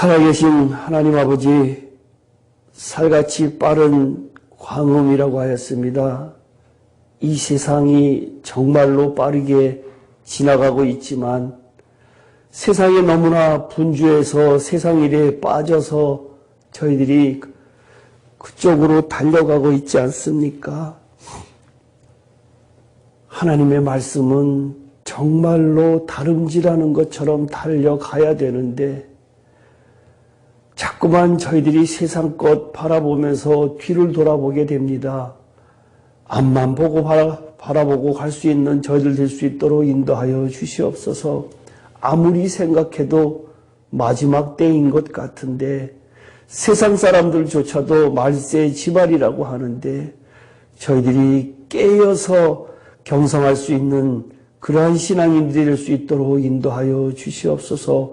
살아계신 하나님 아버지, 살같이 빠른 광음이라고 하였습니다. 이 세상이 정말로 빠르게 지나가고 있지만 세상에 너무나 분주해서 세상 일에 빠져서 저희들이 그쪽으로 달려가고 있지 않습니까? 하나님의 말씀은 정말로 다름질하는 것처럼 달려가야 되는데 자꾸만 저희들이 세상 것 바라보면서 뒤를 돌아보게 됩니다. 앞만 보고 바라보고 갈 수 있는 저희들 될 수 있도록 인도하여 주시옵소서. 아무리 생각해도 마지막 때인 것 같은데 세상 사람들조차도 말세 지발이라고 하는데 저희들이 깨어서 경성할 수 있는 그러한 신앙인들이 될 수 있도록 인도하여 주시옵소서.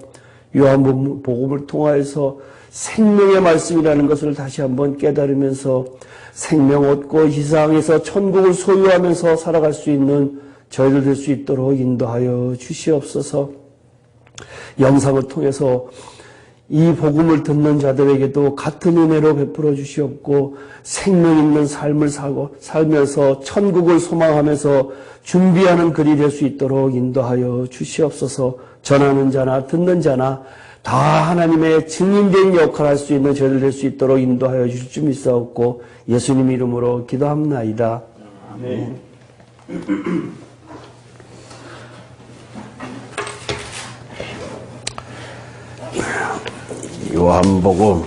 요한복음을 통하여서 생명의 말씀이라는 것을 다시 한번 깨달으면서 생명 얻고 이 세상에서 천국을 소유하면서 살아갈 수 있는 저희들 될 수 있도록 인도하여 주시옵소서. 영상을 통해서 이 복음을 듣는 자들에게도 같은 은혜로 베풀어 주시옵고 생명 있는 삶을 살면서 천국을 소망하면서 준비하는 글이 될 수 있도록 인도하여 주시옵소서. 전하는 자나 듣는 자나 다 하나님의 증인된 역할을 할 수 있는 저희들 될 수 있도록 인도하여 주실 줄 믿사옵고 예수님 이름으로 기도합나이다. 아멘. 요한복음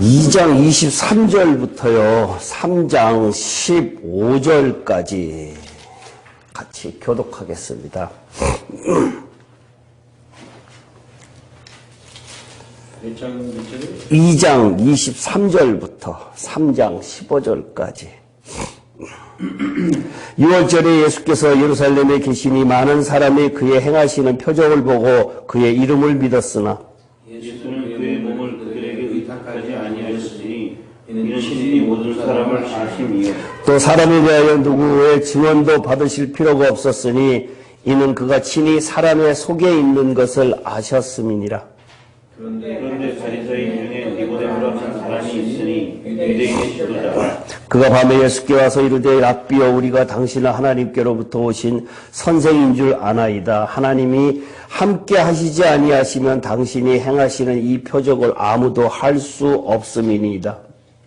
2장 23절부터요 3장 15절까지 같이 교독하겠습니다. 2장 23절부터 3장 15절까지 6월절에 예수께서 예루살렘에 계시니 많은 사람이 그의 행하시는 표적을 보고 그의 이름을 믿었으나 예수는 그의 몸을 그들에게 의탁하지 아니하였으니 이는 친히 모든 사람을 아심이요 또 사람에 대하여 누구의 증언도 받으실 필요가 없었으니 이는 그가 친히 사람의 속에 있는 것을 아셨음이니라. 그런데 바리새인 중에 니고데모라는 사람이 있으니 유대인의 지도자가 그가 밤에 예수께 와서 이르되 랍비여 우리가 당신은 하나님께로부터 오신 선생인 줄 아나이다. 하나님이 함께 하시지 아니하시면 당신이 행하시는 이 표적을 아무도 할 수 없음이니이다.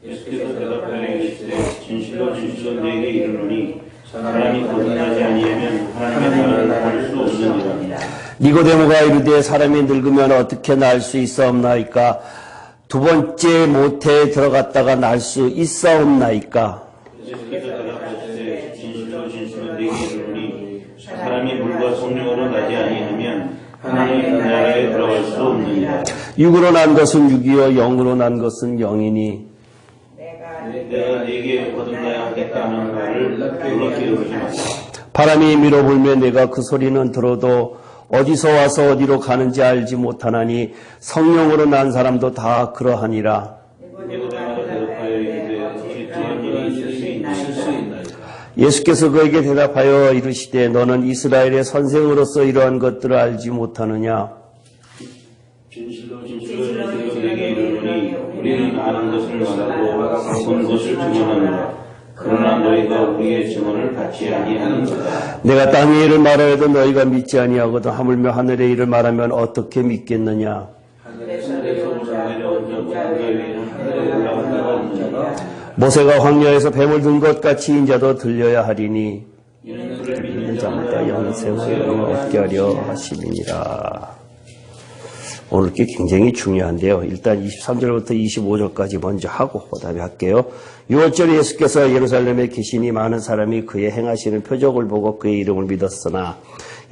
예수께서 대답하여 이르시되 진실로 진실로 너희에게 이르노니 사람이 거듭나지 아니하면 하나님의 나라를 볼 수 없느니라. 니고데모가 이르되 사람이 늙으면 어떻게 날 수 있사옵나이까? 두 번째 모태에 들어갔다가 날 수 있사옵나이까? 예수께서 대답하시되 진실로 진실로 너희에게 이르노니 사람이 물과 성령으로 나지 아니하면 하나님의 나라에 들어갈 수 없느니라. 육으로 난 것은 육이요 영으로 난 것은 영이니 내가 네게 거듭나야 하겠다 하는 말을 놀랍게 여기지 마라. 바람이 밀어 불면 내가 그 소리는 들어도 어디서 와서 어디로 가는지 알지 못하나니 성령으로 난 사람도 다 그러하니라. 니고데모가 대답하여 이르되 어찌 그런 일이 있을 수 있나이까? 예수께서 그에게 대답하여 이르시되 너는 이스라엘의 선생으로서 이러한 것들을 알지 못하느냐? 진실로 너희에게 이르노니 우리는 아는 것을 말하고 본 것을 증언하노라. 그러나 너희가 우리의 증언을 받지 아니하는도다. 내가 땅의 일을 말하여도 너희가 믿지 아니하거든 하물며 하늘의 일을 말하면 어떻게 믿겠느냐? 하늘에서 온 자가 하늘에 올라간다가 없는 자가 모세가 황야에서 뱀을 든 것 같이 인자도 들려야 하리니 이는 그를 믿는 믿는 자마다 영생을 얻게 하려 하심이니라. 오늘 게 굉장히 중요한데요. 일단 23절부터 25절까지 먼저 하고 그다음에 할게요. 6월절에 예수께서 예루살렘에 계시니 많은 사람이 그의 행하시는 표적을 보고 그의 이름을 믿었으나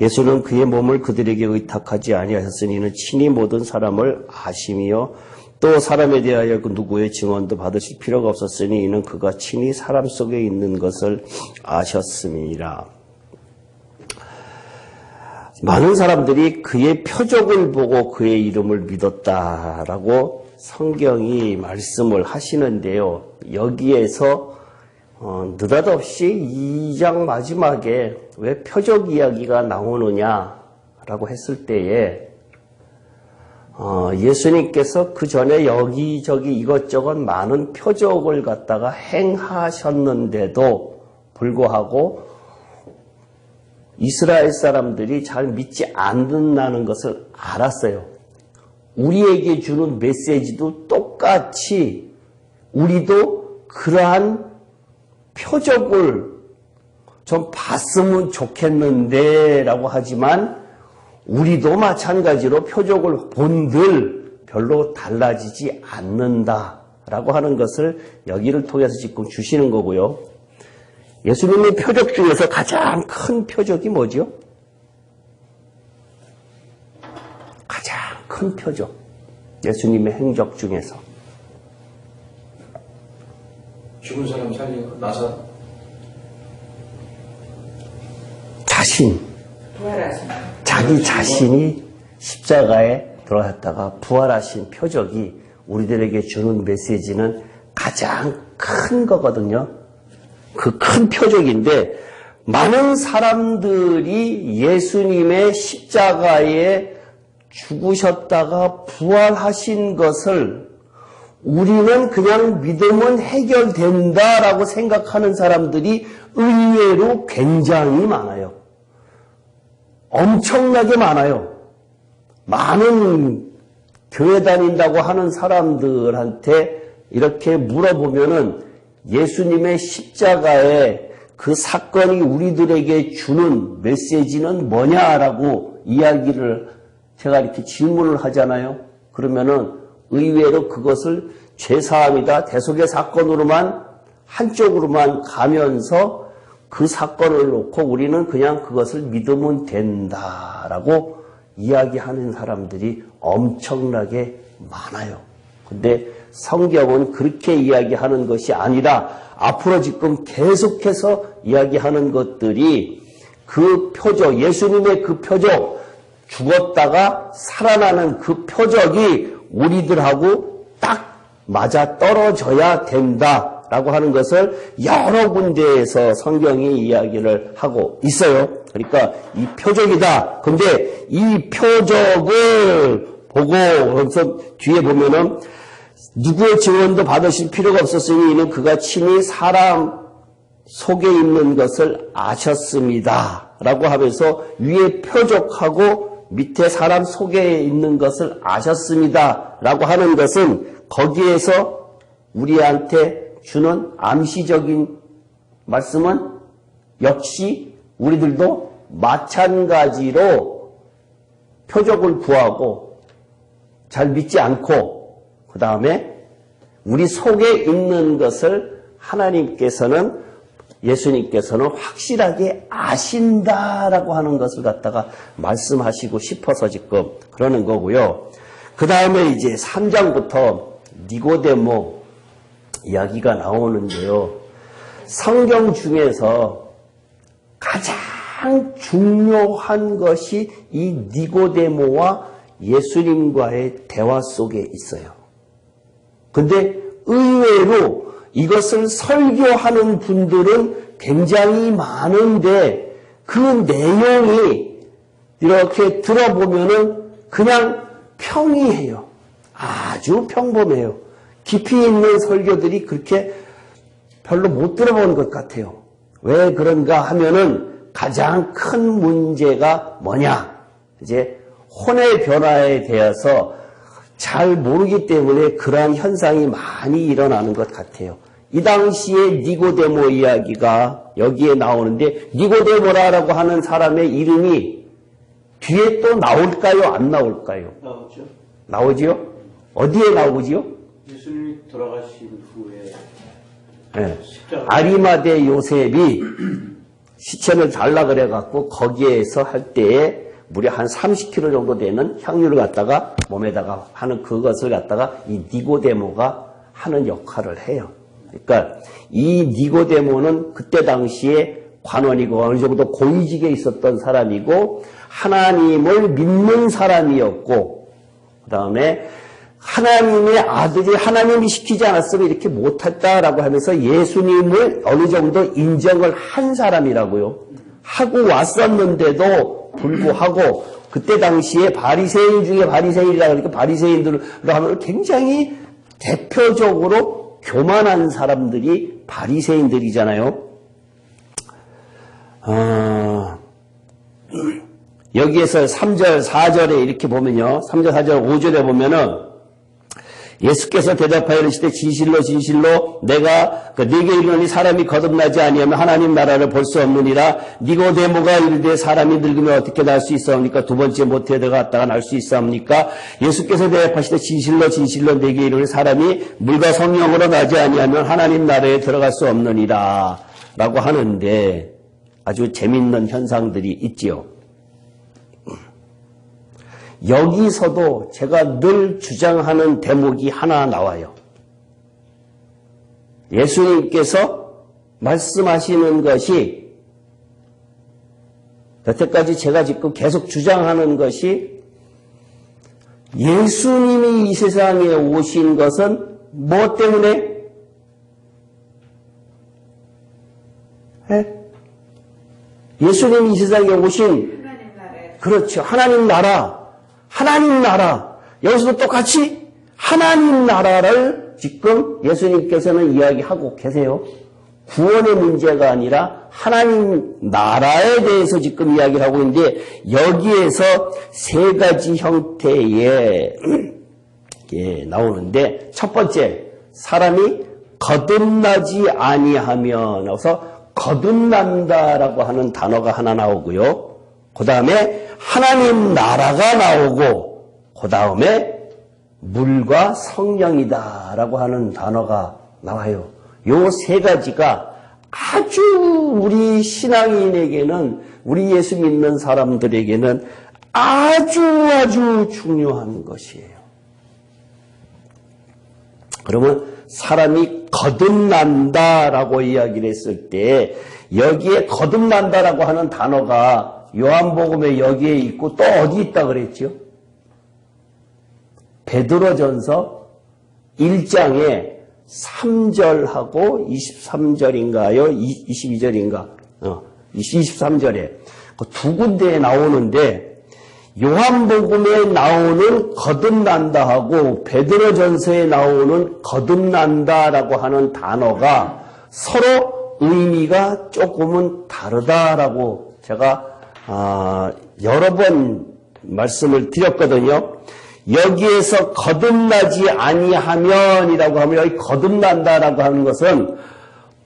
예수는 그의 몸을 그들에게 의탁하지 아니하셨으니 이는 친히 모든 사람을 아심이요 또 사람에 대하여 그 누구의 증언도 받으실 필요가 없었으니 이는 그가 친히 사람 속에 있는 것을 아셨음이니라. 많은 사람들이 그의 표적을 보고 그의 이름을 믿었다라고 성경이 말씀을 하시는데요. 여기에서 느닷없이 2장 마지막에 왜 표적 이야기가 나오느냐라고 했을 때에 예수님께서 그 전에 여기저기 이것저것 많은 표적을 갖다가 행하셨는데도 불구하고 이스라엘 사람들이 잘 믿지 않는다는 것을 알았어요. 우리에게 주는 메시지도 똑같이 우리도 그러한 표적을 좀 봤으면 좋겠는데 라고 하지만 우리도 마찬가지로 표적을 본들 별로 달라지지 않는다라고 하는 것을 여기를 통해서 지금 주시는 거고요. 예수님의 표적 중에서 가장 큰 표적이 뭐죠? 가장 큰 표적. 예수님의 행적 중에서. 죽은 사람 살리고 나서 자신. 자기 자신이 십자가에 들어갔다가 부활하신 표적이 우리들에게 주는 메시지는 가장 큰 거거든요. 그 큰 표적인데 많은 사람들이 예수님의 십자가에 죽으셨다가 부활하신 것을 우리는 그냥 믿으면 해결된다라고 생각하는 사람들이 의외로 굉장히 많아요. 엄청나게 많아요. 많은 교회 다닌다고 하는 사람들한테 이렇게 물어보면은 예수님의 십자가에 그 사건이 우리들에게 주는 메시지는 뭐냐라고 이야기를 제가 이렇게 질문을 하잖아요. 그러면은 의외로 그것을 죄사함이다, 대속의 사건으로만 한쪽으로만 가면서 그 사건을 놓고 우리는 그냥 그것을 믿으면 된다라고 이야기하는 사람들이 엄청나게 많아요. 근데 성경은 그렇게 이야기하는 것이 아니라 앞으로 지금 계속해서 이야기하는 것들이 그 표적, 예수님의 그 표적, 죽었다가 살아나는 그 표적이 우리들하고 딱 맞아 떨어져야 된다라고 하는 것을 여러 군데에서 성경이 이야기를 하고 있어요. 그러니까 이 표적이다. 근데 이 표적을 보고 그래서 뒤에 보면은 누구의 증언도 받으실 필요가 없었으니 이는 그가 친히 사람 속에 있는 것을 아셨습니다. 라고 하면서 위에 표적하고 밑에 사람 속에 있는 것을 아셨습니다. 라고 하는 것은 거기에서 우리한테 주는 암시적인 말씀은 역시 우리들도 마찬가지로 표적을 구하고 잘 믿지 않고 그 다음에 우리 속에 있는 것을 하나님께서는 예수님께서는 확실하게 아신다라고 하는 것을 갖다가 말씀하시고 싶어서 지금 그러는 거고요. 그 다음에 이제 3장부터 니고데모 이야기가 나오는데요. 성경 중에서 가장 중요한 것이 이 니고데모와 예수님과의 대화 속에 있어요. 근데 의외로 이것을 설교하는 분들은 굉장히 많은데 그 내용이 이렇게 들어보면은 그냥 평이해요. 아주 평범해요. 깊이 있는 설교들이 그렇게 별로 못 들어본 것 같아요. 왜 그런가 하면은 가장 큰 문제가 뭐냐? 이제 혼의 변화에 대해서 잘 모르기 때문에 그러한 현상이 많이 일어나는 것 같아요. 이 당시에 니고데모 이야기가 여기에 나오는데 니고데모라고 하는 사람의 이름이 뒤에 또 나올까요? 안 나올까요? 나오죠. 나오지요? 어디에 나오지요? 예수님이 돌아가신 후에 네. 아리마대 요셉이 시체를 달라 그래갖고 거기에서 할 때에 무려 한 30kg 정도 되는 향유를 갖다가 몸에다가 하는 그것을 갖다가 이 니고데모가 하는 역할을 해요. 그러니까 이 니고데모는 그때 당시에 관원이고 어느 정도 고위직에 있었던 사람이고 하나님을 믿는 사람이었고 그 다음에 하나님의 아들이 하나님이 시키지 않았으면 이렇게 못했다라고 하면서 예수님을 어느 정도 인정을 한 사람이라고요. 하고 왔었는데도 불구하고 그때 당시에 바리새인 중에 바리새인이라 그러니까 바리새인들로 하면 굉장히 대표적으로 교만한 사람들이 바리새인들이잖아요. 여기에서 3절, 4절에 이렇게 보면요. 3절, 4절, 5절에 보면은 예수께서 대답하여 이르시되 진실로 진실로 내가 네게 이르노니 사람이 거듭나지 아니하면 하나님 나라를 볼 수 없느니라. 니고데모가 이르되 사람이 늙으면 어떻게 날 수 있사옵니까? 두 번째 모태에 들어갔다가 날 수 있사옵니까? 예수께서 대답하시되 진실로 진실로 네게 이르노니 사람이 물과 성령으로 나지 아니하면 하나님 나라에 들어갈 수 없느니라 라고 하는데 아주 재밌는 현상들이 있지요. 여기서도 제가 늘 주장하는 대목이 하나 나와요. 예수님께서 말씀하시는 것이 여태까지 제가 지금 계속 주장하는 것이 예수님이 이 세상에 오신 것은 뭐 때문에? 예수님이 이 세상에 오신 그렇죠. 하나님 나라. 여기서도 똑같이 하나님 나라를 지금 예수님께서는 이야기하고 계세요. 구원의 문제가 아니라 하나님 나라에 대해서 지금 이야기를 하고 있는데 여기에서 세 가지 형태의 나오는데 첫 번째 사람이 거듭나지 아니하면 그래서 거듭난다라고 하는 단어가 하나 나오고요. 그 다음에 하나님 나라가 나오고 그 다음에 물과 성령이다라고 하는 단어가 나와요. 요 세 가지가 아주 우리 신앙인에게는 우리 예수 믿는 사람들에게는 아주 중요한 것이에요. 그러면 사람이 거듭난다라고 이야기를 했을 때 여기에 거듭난다라고 하는 단어가 요한복음에 여기에 있고 또 어디 있다 그랬죠? 베드로전서 1장에 3절하고 23절인가요? 22절인가? 23절에 그 두 군데에 나오는데 요한복음에 나오는 거듭난다 하고 베드로전서에 나오는 거듭난다라고 하는 단어가 서로 의미가 조금은 다르다라고 제가 여러 번 말씀을 드렸거든요. 여기에서 거듭나지 아니하면이라고 하면 여기 거듭난다라고 하는 것은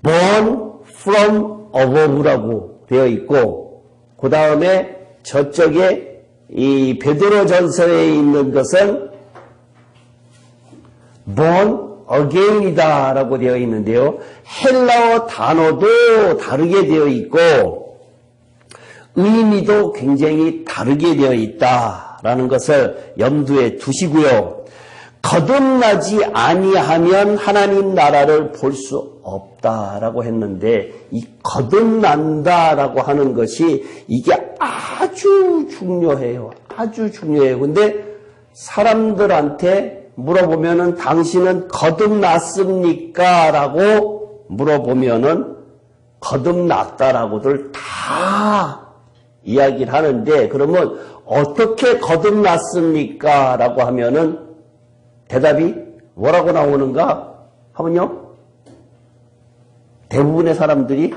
born from above라고 되어 있고 그 다음에 저쪽에 이 베드로전서에 있는 것은 born again이다라고 되어 있는데요. 헬라어 단어도 다르게 되어 있고 의미도 굉장히 다르게 되어 있다라는 것을 염두에 두시고요. 거듭나지 아니하면 하나님 나라를 볼 수 없다라고 했는데 이 거듭난다라고 하는 것이 이게 아주 중요해요. 아주 중요해요. 근데 사람들한테 물어보면은 당신은 거듭났습니까? 라고 물어보면은 거듭났다라고들 다 이야기를 하는데 그러면 어떻게 거듭났습니까? 라고 하면은 대답이 뭐라고 나오는가 하면요. 대부분의 사람들이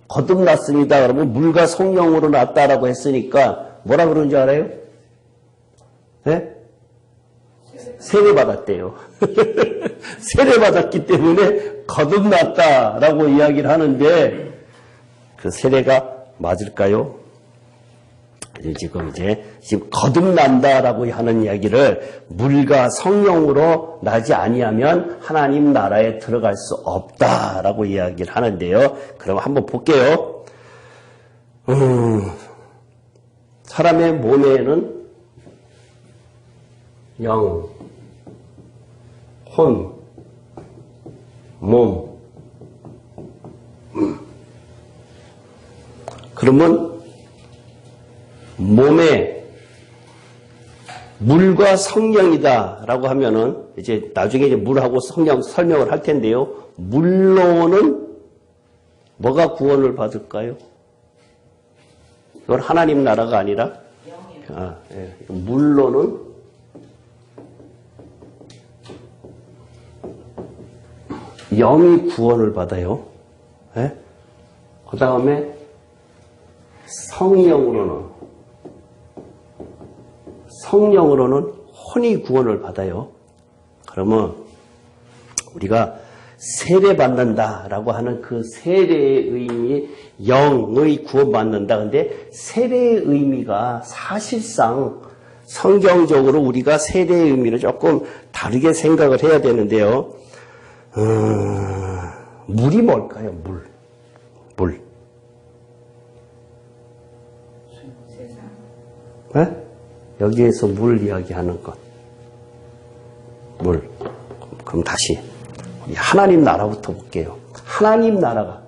거듭났습니다. 그러면 물과 성령으로 났다라고 했으니까 뭐라 그러는지 알아요? 네? 세례받았대요. 세례받았기 때문에 거듭났다라고 이야기를 하는데 그 세례가 맞을까요? 지금 거듭난다라고 하는 이야기를 물과 성령으로 나지 아니하면 하나님 나라에 들어갈 수 없다라고 이야기를 하는데요. 그럼 한번 볼게요. 사람의 몸에는 영, 혼, 몸. 그러면 몸에 물과 성령이다라고 하면은 이제 나중에 이제 물하고 성령 설명을 할 텐데요. 물로는 뭐가 구원을 받을까요? 이건 하나님 나라가 아니라 물로는 영이 구원을 받아요. 예? 그 다음에 성령으로는 혼이 구원을 받아요. 그러면 우리가 세례받는다라고 하는 그 세례의 의미, 영의 구원받는다. 근데 세례의 의미가 사실상 성경적으로 우리가 세례의 의미를 조금 다르게 생각을 해야 되는데요. 물이 뭘까요? 물. 네? 여기에서 물 이야기하는 것. 물. 그럼 다시 우리 하나님 나라부터 볼게요. 하나님 나라가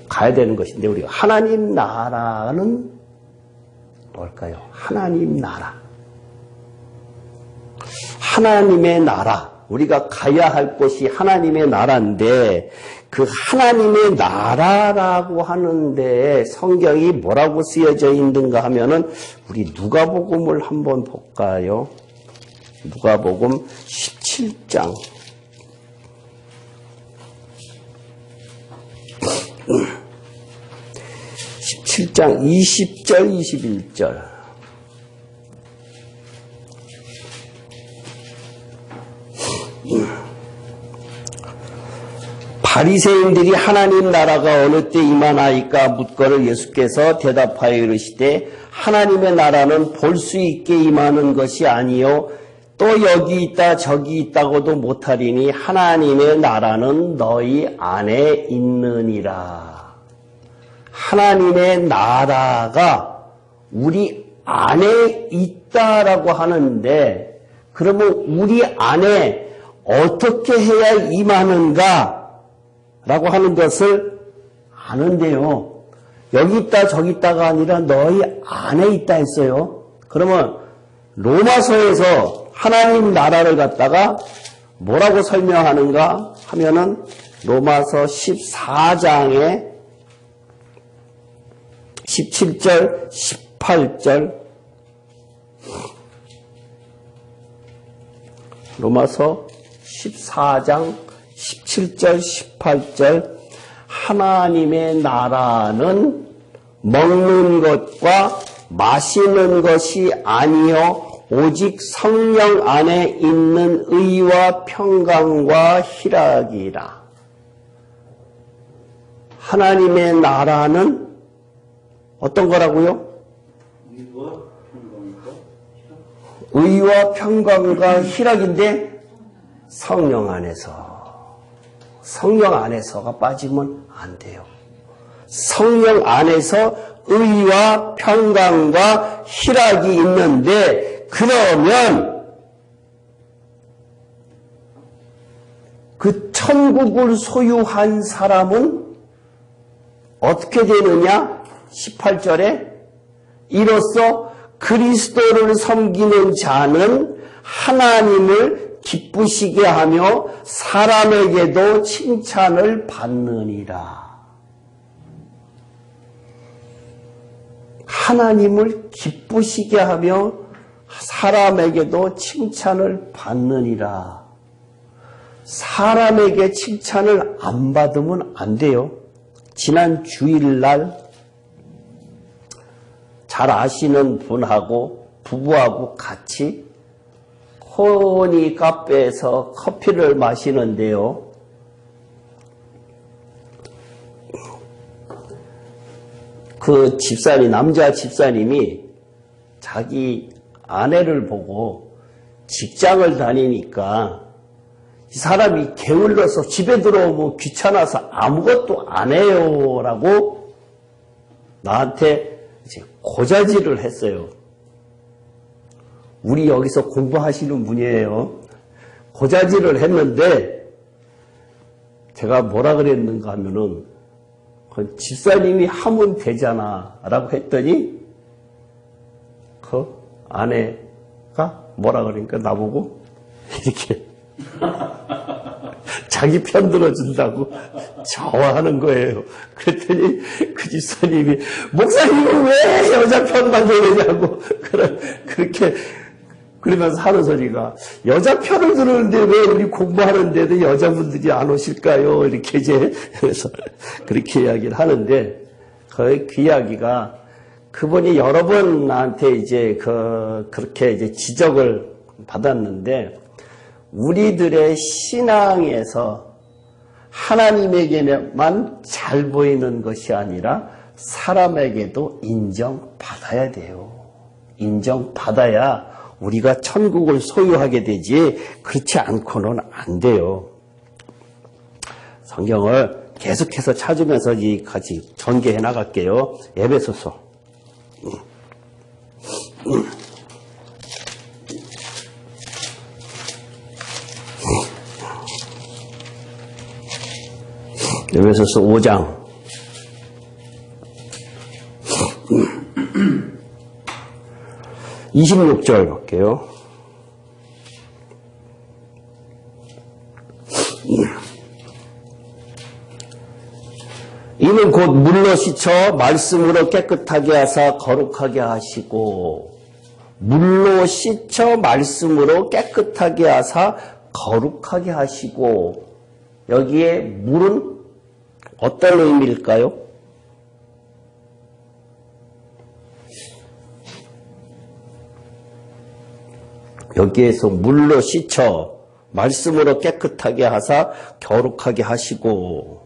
가야 되는 것인데 우리가 하나님 나라는 뭘까요? 하나님 나라. 하나님의 나라. 우리가 가야 할 곳이 하나님의 나라인데 그 하나님의 나라라고 하는데 성경이 뭐라고 쓰여져 있는가 하면은 우리 누가복음을 한번 볼까요? 누가복음 17장. 17장 20절 21절. 바리새인들이 하나님 나라가 어느 때 임하나이까 묻거늘 예수께서 대답하여 이르시되 하나님의 나라는 볼 수 있게 임하는 것이 아니요 또 여기 있다 저기 있다고도 못하리니 하나님의 나라는 너희 안에 있느니라. 하나님의 나라가 우리 안에 있다라고 하는데 그러면 우리 안에 어떻게 해야 임하는가? 라고 하는 것을 아는데요. 여기 있다 저기 있다가 아니라 너희 안에 있다 했어요. 그러면 로마서에서 하나님 나라를 갖다가 뭐라고 설명하는가 하면은 로마서 14장에 17절 18절 로마서 14장 17절 18절 하나님의 나라는 먹는 것과 마시는 것이 아니요 오직 성령 안에 있는 의와 평강과 희락이라. 하나님의 나라는 어떤 거라고요? 의와 평강과 희락인데 성령 안에서가 빠지면 안 돼요. 성령 안에서 의와 평강과 희락이 있는데 그러면 그 천국을 소유한 사람은 어떻게 되느냐? 18절에 이로써 그리스도를 섬기는 자는 하나님을 기쁘시게 하며 사람에게도 칭찬을 받느니라. 하나님을 기쁘시게 하며 사람에게도 칭찬을 받느니라. 사람에게 칭찬을 안 받으면 안 돼요. 지난 주일날 잘 아시는 분하고 부부하고 같이 코니 카페에서 커피를 마시는데요. 그 집사님, 남자 집사님이 자기 아내를 보고 직장을 다니니까 이 사람이 게을러서 집에 들어오면 귀찮아서 아무것도 안 해요 라고 나한테 이제 고자질을 했어요. 우리 여기서 공부하시는 분이에요. 고자질을 했는데 제가 뭐라 그랬는가 하면은 집사님이 하면 되잖아 라고 했더니 그 아내 뭐라 그러니까 나보고 이렇게 자기 편 들어준다고 좋아하는 거예요. 그랬더니 그 집사님이 목사님은 왜 여자 편만 들으냐고 그렇게 그러면서 하는 소리가 여자 편을 들었는데 왜 우리 공부하는데도 여자분들이 안 오실까요? 이렇게 이제 그래서 그렇게 이야기를 하는데 그 이야기가 그분이 여러 번 나한테 이제 그렇게 이제 지적을 받았는데 우리들의 신앙에서 하나님에게만 잘 보이는 것이 아니라 사람에게도 인정받아야 돼요. 인정받아야 우리가 천국을 소유하게 되지 그렇지 않고는 안 돼요. 성경을 계속해서 찾으면서 같이 전개해 나갈게요. 에베소서. 에베소서 5장 26절 볼게요. 이는 곧 물로 씻어 말씀으로 깨끗하게 하사 거룩하게 하시고 물로 씻어 말씀으로 깨끗하게 하사 거룩하게 하시고 여기에 물은 어떤 의미일까요? 여기에서 물로 씻어 말씀으로 깨끗하게 하사 거룩하게 하시고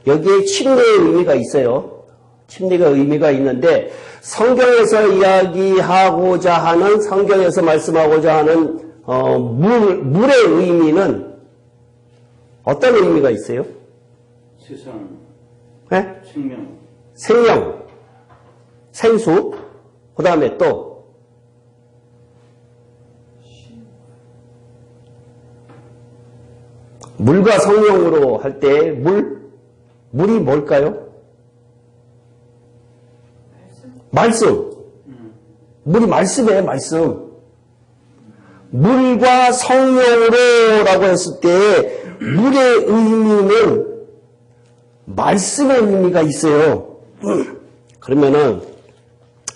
여기에 침례의 의미가 있어요. 침례가 의미가 있는데 성경에서 이야기하고자 하는 성경에서 말씀하고자 하는 물의 의미는 어떤 의미가 있어요? 세상, 네? 생명, 생명, 생수, 그 다음에 또 물과 성령으로 할 때 물이 뭘까요? 말씀. 물이 말씀이에요, 말씀. 물과 성령으로라고 했을 때 물의 의미는 말씀의 의미가 있어요. 그러면은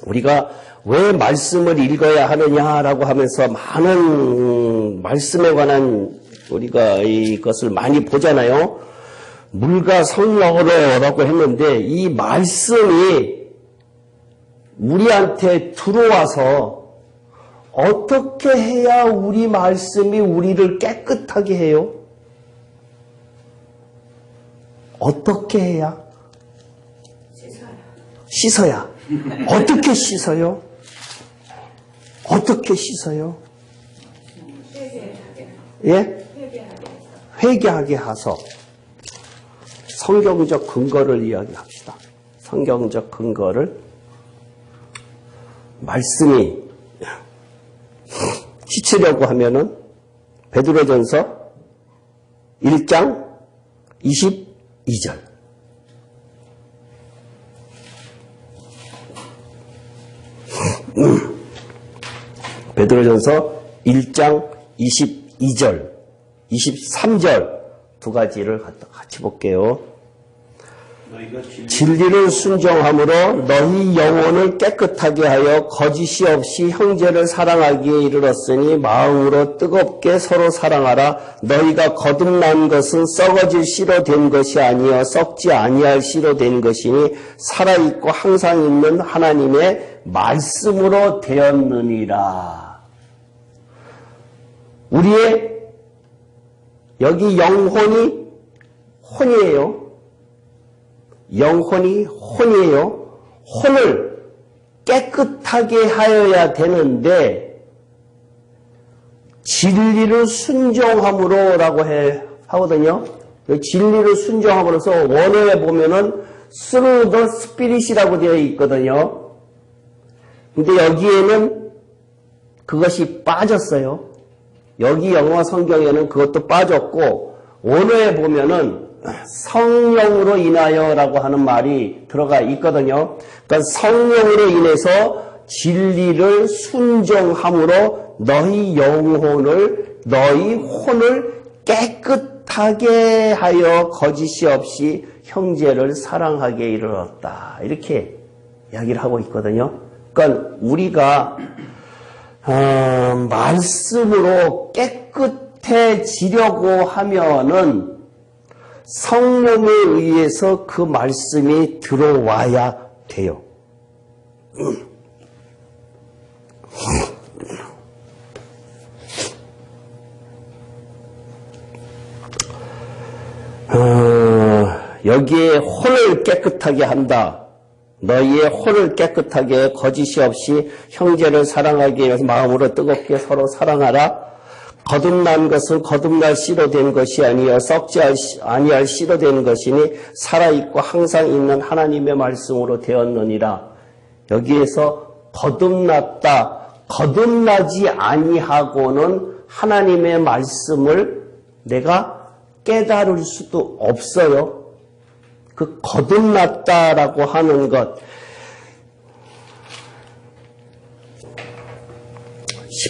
우리가 왜 말씀을 읽어야 하느냐라고 하면서 많은 말씀에 관한 우리가 이것을 많이 보잖아요. 물과 성령으로라고 했는데 이 말씀이 우리한테 들어와서 어떻게 해야 우리 말씀이 우리를 깨끗하게 해요? 어떻게 해야? 씻어야. 어떻게 씻어요? 어떻게 씻어요? 예? 회개하게 하소. 성경적 근거를 이야기합시다. 성경적 근거를 말씀이 씻으려고 하면은 베드로전서 1장 22절. 베드로전서 1장 22절, 23절 두 가지를 같이 볼게요. 진리를 순종함으로 너희 영혼을 깨끗하게 하여 거짓이 없이 형제를 사랑하기에 이르렀으니 마음으로 뜨겁게 서로 사랑하라. 너희가 거듭난 것은 썩어질 씨로 된 것이 아니여 썩지 아니할 씨로 된 것이니 살아있고 항상 있는 하나님의 말씀으로 되었느니라. 우리의 여기 영혼이 혼이에요. 영혼이 혼이에요. 혼을 깨끗하게 하여야 되는데 진리를 순종함으로라고 하거든요. 진리를 순종함으로써 원어에 보면은 through the spirit이라고 되어 있거든요. 근데 여기에는 그것이 빠졌어요. 여기 영어 성경에는 그것도 빠졌고 원어에 보면은 성령으로 인하여라고 하는 말이 들어가 있거든요. 그러니까 성령으로 인해서 진리를 순종함으로 너희 영혼을 너희 혼을 깨끗하게 하여 거짓이 없이 형제를 사랑하게 이르렀다. 이렇게 이야기를 하고 있거든요. 그러니까 우리가 말씀으로 깨끗해지려고 하면은 성령에 의해서 그 말씀이 들어와야 돼요. 여기에 혼을 깨끗하게 한다. 너희의 혼을 깨끗하게 거짓이 없이 형제를 사랑하기 위해서 마음으로 뜨겁게 서로 사랑하라. 거듭난 것은 거듭날 씨로 된 것이 아니여 썩지 아니할 씨로 된 것이니 살아있고 항상 있는 하나님의 말씀으로 되었느니라. 여기에서 거듭났다. 거듭나지 아니하고는 하나님의 말씀을 내가 깨달을 수도 없어요. 그 거듭났다라고 하는 것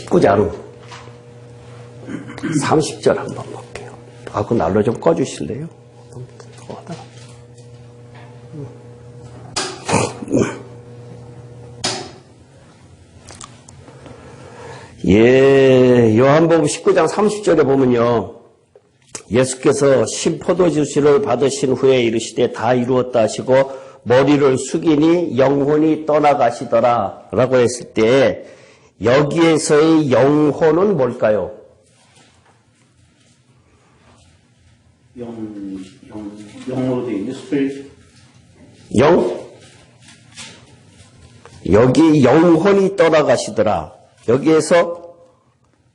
19장 30절 한번 볼게요. 그 난로 좀 꺼주실래요? 더하다. 요한복음 19장 30절에 보면요. 예수께서 신포도주스를 받으신 후에 이르시되 다 이루었다 하시고 머리를 숙이니 영혼이 떠나가시더라 라고 했을 때 여기에서의 영혼은 뭘까요? 영으로 되어 있는 스피릿. 여기 영혼이 떠나가시더라.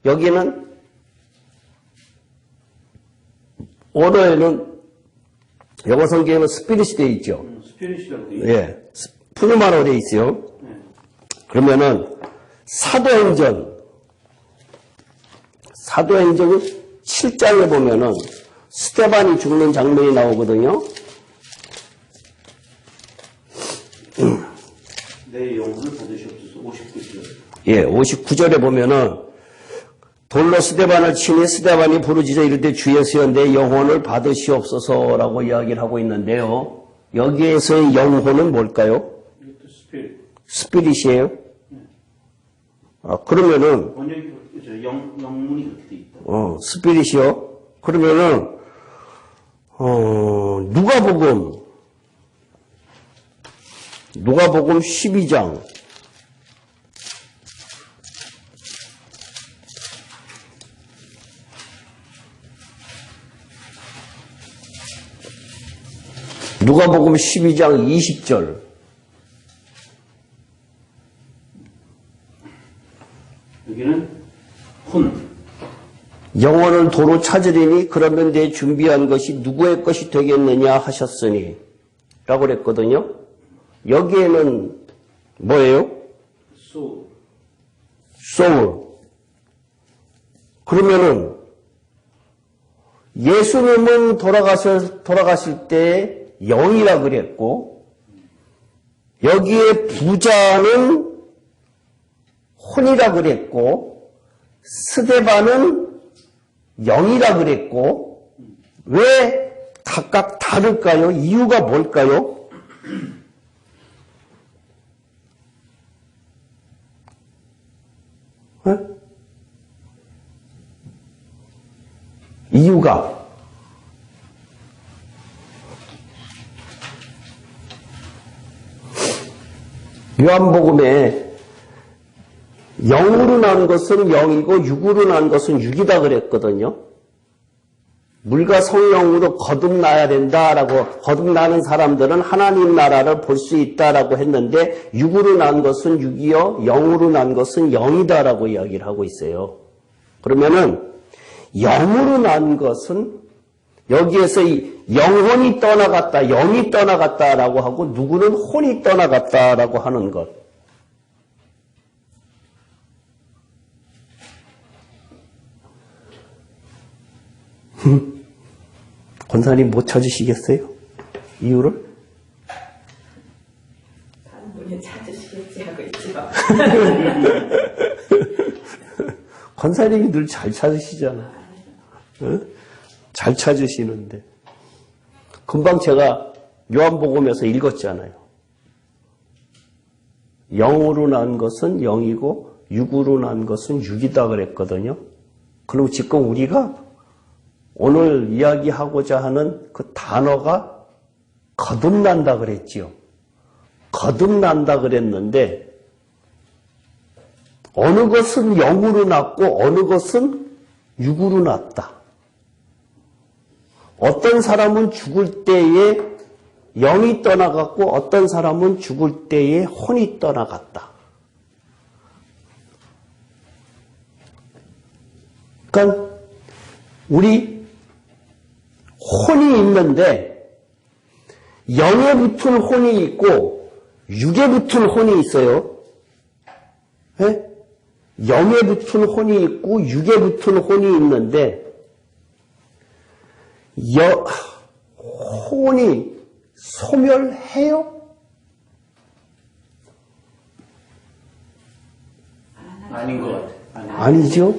여기는 오너에는 영어 성경에는 스피릿이 되어 있죠. 스피릿이라고 되어 있죠. 예. 푸뉴마로 되어 있어요. 그러면은 사도행전 7장에 보면은 스테반이 죽는 장면이 나오거든요. 내 영혼을 받으시옵소서. 59절. 예, 59절에 보면은 돌로 스데반을 치니 스데반이 부르짖어 이르되 주 예수여 내 영혼을 받으시옵소서라고 이야기를 하고 있는데요. 여기에서의 영혼은 뭘까요? 이것도 스피릿. 스피릿이에요. 그러면은 번역이 영문이 그렇게 돼 있다. 스피릿이요. 그러면은 누가복음 12장 누가복음 12장 20절 여기는 혼. 영혼을 도로 찾으리니 그러면 내 준비한 것이 누구의 것이 되겠느냐 하셨으니 라고 그랬거든요. 여기에는 뭐예요? 소울. 그러면은 예수님은 돌아가실 때 영이라 그랬고 여기에 부자는 혼이라 그랬고 스데반은 영이라 그랬고 왜 각각 다를까요? 이유가 뭘까요? 이유가 요한복음에 영으로 난 것은 영이고 육으로 난 것은 육이다 그랬거든요. 물과 성령으로 거듭나야 된다라고 거듭나는 사람들은 하나님 나라를 볼 수 있다라고 했는데 육으로 난 것은 육이요 영으로 난 것은 영이다라고 이야기를 하고 있어요. 그러면은 영으로 난 것은 여기에서 이 영혼이 떠나갔다, 영이 떠나갔다라고 하고 누구는 혼이 떠나갔다라고 하는 것. 권사님 못 찾으시겠어요? 이유를? 다른 분이 찾으시겠지 하고 있죠. 권사님이 늘 잘 찾으시잖아. 어? 잘 찾으시는데. 금방 제가 요한복음에서 읽었잖아요. 영으로 난 것은 영이고 육으로 난 것은 육이다 그랬거든요. 그리고 지금 우리가 오늘 이야기하고자 하는 그 단어가 거듭난다 그랬지요. 거듭난다 그랬는데 어느 것은 영으로 났고 어느 것은 육으로 났다. 어떤 사람은 죽을 때에 영이 떠나갔고 어떤 사람은 죽을 때에 혼이 떠나갔다. 그러니까 우리 혼이 있는데 영에 붙은 혼이 있고 육에 붙은 혼이 있어요. 네? 영에 붙은 혼이 있고 육에 붙은 혼이 있는데 혼이 소멸해요? 아닌 것 같아. 아니죠.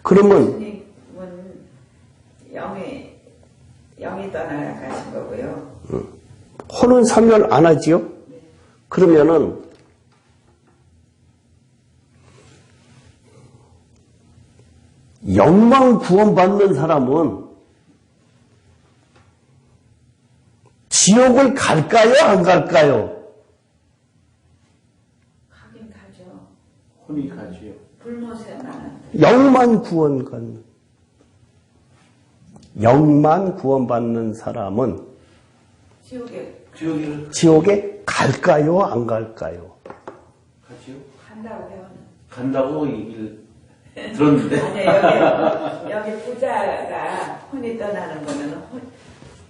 그러면 예수님은 영이 떠나가신 거고요. 혼은 소멸 안 하지요? 그러면은 영만 구원받는 사람은 지옥을 갈까요? 안 갈까요? 가긴 가죠. 혼이 가지요. 불모세만 영만 구원받는 영만 구원받는 사람은 지옥에 지옥에 갈까요? 안 갈까요? 가지요? 간다고 해요. 간다고 얘기를 들었는데. 아니요, 여기 부자가 혼이 떠나는 거는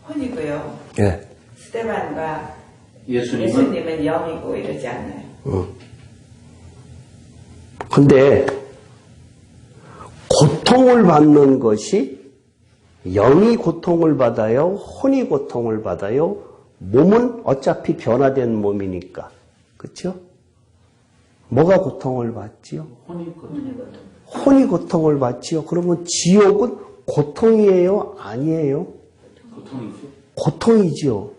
혼이고요. 예. 스테반과 예수님은 영이고 이러지 않나요? 근데 고통을 받는 것이 영이 고통을 받아요? 혼이 고통을 받아요? 몸은 어차피 변화된 몸이니까. 그렇죠? 뭐가 고통을 받지요? 혼이 있거든요. 혼이 고통을 받지요. 그러면 지옥은 고통이에요? 아니에요? 고통이죠. 고통이지요.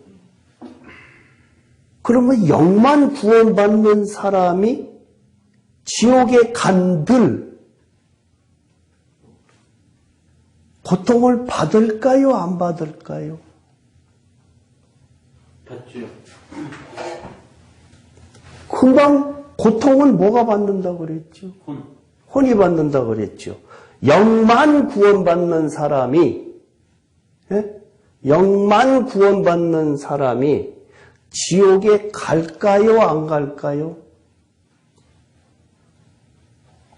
그러면 영만 구원받는 사람이 지옥에 간들 고통을 받을까요? 안 받을까요? 받죠. 금방 고통은 뭐가 받는다고 그랬죠? 혼이 받는다고 그랬죠. 영만 구원받는 사람이, 예? 영만 구원받는 사람이 지옥에 갈까요? 안 갈까요?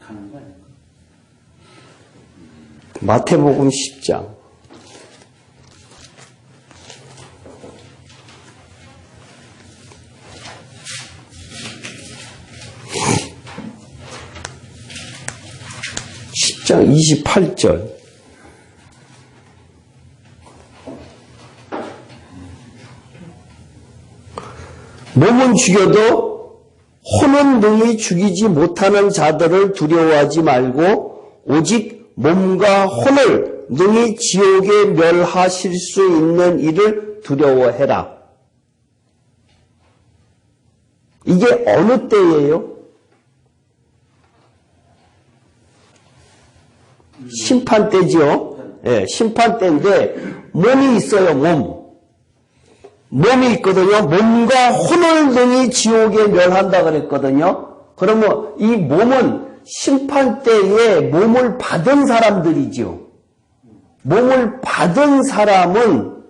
가는 거 아닌가? 마태복음 10장. 장 28절. 몸은 죽여도 혼은 능히 죽이지 못하는 자들을 두려워하지 말고 오직 몸과 혼을 능히 지옥에 멸하실 수 있는 이를 두려워해라. 이게 어느 때예요? 심판 때죠. 예, 심판 때인데 몸이 있어요. 몸이 있거든요. 몸과 혼을 능히 지옥에 멸한다 그랬거든요. 그러면 이 몸은 심판 때에 몸을 받은 사람들이죠. 몸을 받은 사람은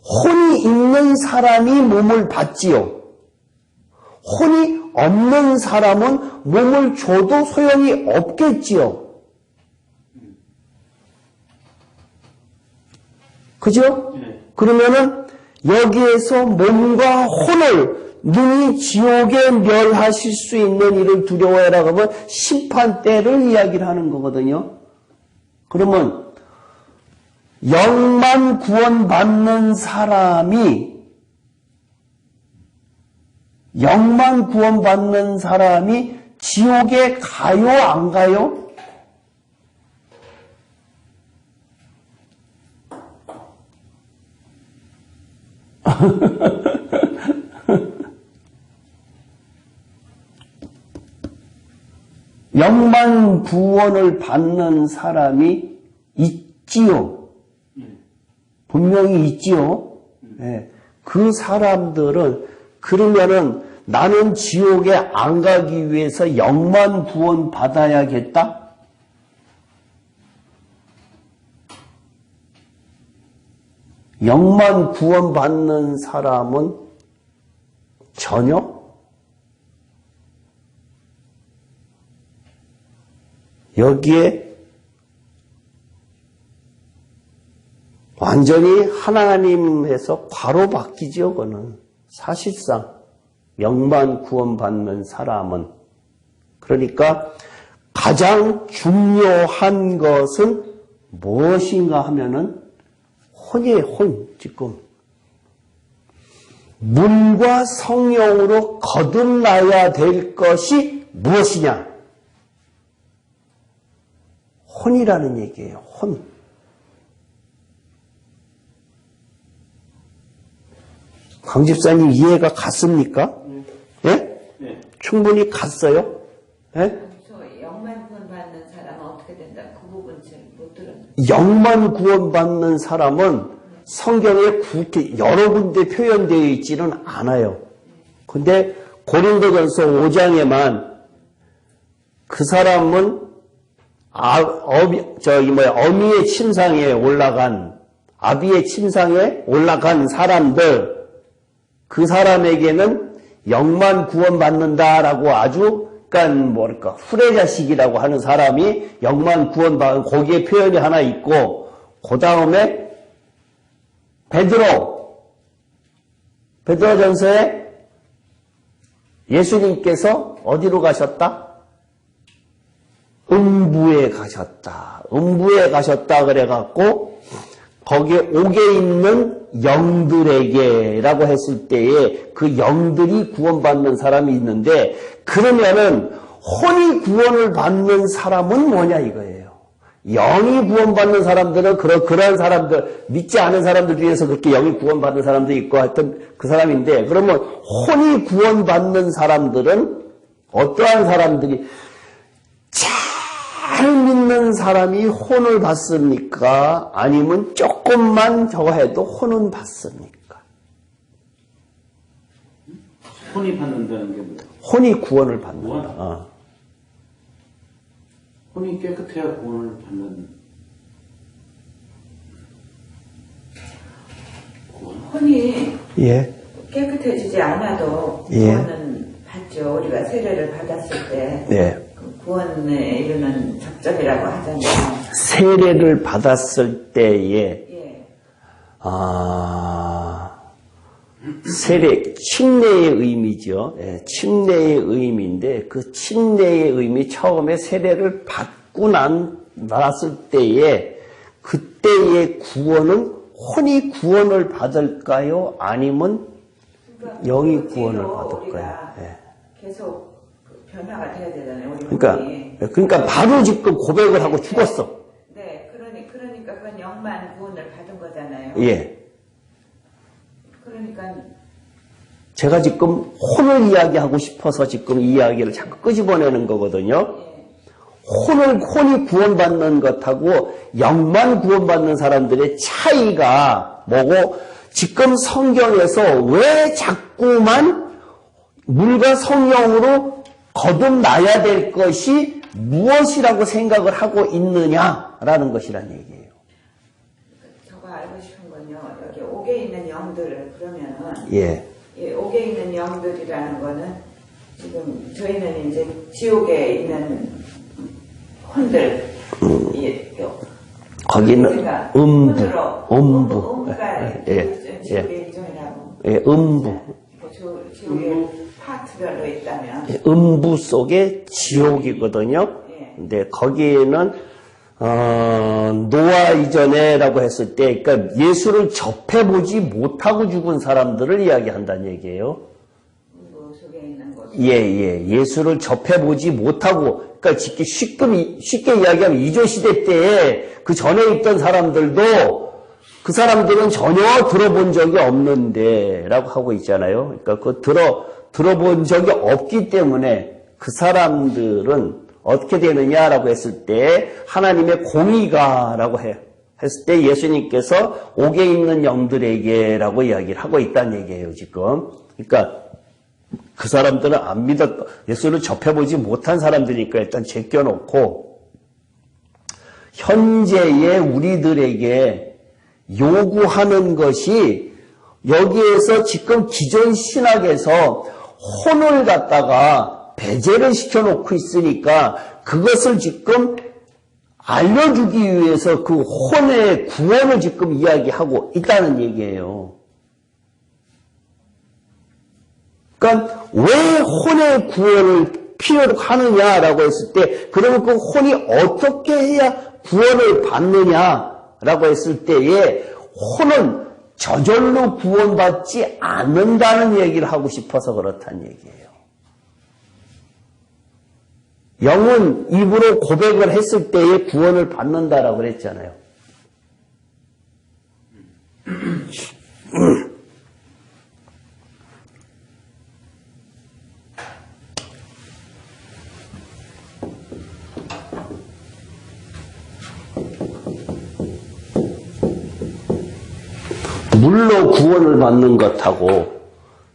혼이 있는 사람이 몸을 받지요. 혼이 없는 사람은 몸을 줘도 소용이 없겠지요. 그죠? 네. 그러면은 여기에서 몸과 혼을 능히 지옥에 멸하실 수 있는 일을 두려워해라 그러면 심판 때를 이야기를 하는 거거든요. 그러면 영만 구원받는 사람이 영만 구원받는 사람이 지옥에 가요, 안 가요? 영만 구원을 받는 사람이 있지요. 분명히 있지요. 예. 그 사람들은 그러면은 나는 지옥에 안 가기 위해서 영만 구원 받아야겠다? 영만 구원 받는 사람은 전혀 여기에 완전히 하나님에서 바로 바뀌죠. 그거는 사실상 영만 구원받는 사람은. 그러니까 가장 중요한 것은 무엇인가 하면은 혼이에요. 혼. 지금 물과 성령으로 거듭나야 될 것이 무엇이냐? 혼이라는 얘기예요. 혼. 강 집사님 이해가 갔습니까? 예? 네. 충분히 갔어요? 예? 저 영만 구원받는 사람은 어떻게 된다? 그 부분 잘 못 들었는데. 영만 구원받는 사람은 성경에 그렇게 여러 군데 표현되어 있지는 않아요. 근데 고린도전서 5장에만 그 사람은 어미의 침상에 올라간, 아비의 침상에 올라간 사람들, 그 사람에게는 영만 구원받는다라고 아주, 그러니까 후레자식이라고 하는 사람이 영만 구원받은, 거기에 표현이 하나 있고, 그 다음에 베드로전서에 예수님께서 어디로 가셨다? 음부에 가셨다. 음부에 가셨다 그래갖고 거기에 옥에 있는 영들에게라고 했을 때에 그 영들이 구원받는 사람이 있는데, 그러면은 혼이 구원을 받는 사람은 뭐냐 이거예요. 영이 구원받는 사람들은 그러한 사람들, 믿지 않은 사람들 중에서 그렇게 영이 구원받는 사람도 있고 하여튼 그 사람인데, 그러면 혼이 구원받는 사람들은 어떠한 사람들이, 잘 믿는 사람이 혼을 받습니까? 아니면 조금만 저거 해도 혼은 받습니까? 혼이 받는다는 게 뭐예요? 혼이 구원을 받는다. 구원? 혼이 깨끗해야 구원을 받는. 구원? 혼이 예. 깨끗해지지 않아도 예. 구원은 받죠. 우리가 세례를 받았을 때 네. 그 구원에 이르는 적점이라고 하잖아요. 세례를 받았을 때에, 예. 세례, 침례의 의미죠. 예, 침례의 의미인데, 그 침례의 의미, 처음에 세례를 받고 났을 때에, 그때의 구원은 혼이 구원을 받을까요? 아니면 그러니까 영이 그 구원을 뒤로 받을까요? 우리가 예. 계속 그 변화가 돼야 되잖아요. 우리 혼이. 그러니까 바로 지금 고백을 하고 죽었어. 네, 그러니까 그건 영만 구원을 받은 거잖아요. 예. 그러니까 제가 지금 혼을 이야기하고 싶어서 지금 이 이야기를 자꾸 끄집어내는 거거든요. 혼이 구원받는 것하고 영만 구원받는 사람들의 차이가 뭐고, 지금 성경에서 왜 자꾸만 물과 성령으로 거듭나야 될 것이 무엇이라고 생각을 하고 있느냐라는 것이란 얘기예요. 저거 알고 싶은 건요. 여기 옥에 있는 영들을 그러면은 예. 이 옥에 있는 영들이라는 거는 지금 저희는 이제 지옥에 있는 혼들 거기는 음부. 음부가 지옥의 일종이라고. 예, 음부. 지옥의 파트별로 있다면. 예, 음부 속에 지옥이거든요. 예. 근데 거기에는 노아 이전에라고 했을 때, 그러니까 예수를 접해보지 못하고 죽은 사람들을 이야기한다는 얘기예요. 무슨 예수를 접해보지 못하고, 그러니까 쉽게 이야기하면 이조시대 때에 그 전에 있던 사람들도 그 사람들은 전혀 들어본 적이 없는데 라고 하고 있잖아요. 그러니까 그 들어본 적이 없기 때문에 그 사람들은 어떻게 되느냐라고 했을 때 하나님의 공의가라고 했을 때 예수님께서 옥에 있는 영들에게라고 이야기를 하고 있다는 얘기예요, 지금. 그러니까 그 사람들은 안 믿었던, 예수를 접해보지 못한 사람들이니까 일단 제껴놓고 현재의 우리들에게 요구하는 것이 여기에서 지금 기존 신학에서 혼을 갖다가 배제를 시켜놓고 있으니까 그것을 지금 알려주기 위해서 그 혼의 구원을 지금 이야기하고 있다는 얘기예요. 그러니까 왜 혼의 구원을 필요로 하느냐라고 했을 때 그러면 그 혼이 어떻게 해야 구원을 받느냐라고 했을 때에 혼은 저절로 구원받지 않는다는 얘기를 하고 싶어서 그렇다는 얘기예요. 영은 입으로 고백을 했을 때에 구원을 받는다라고 그랬잖아요. 물로 구원을 받는 것하고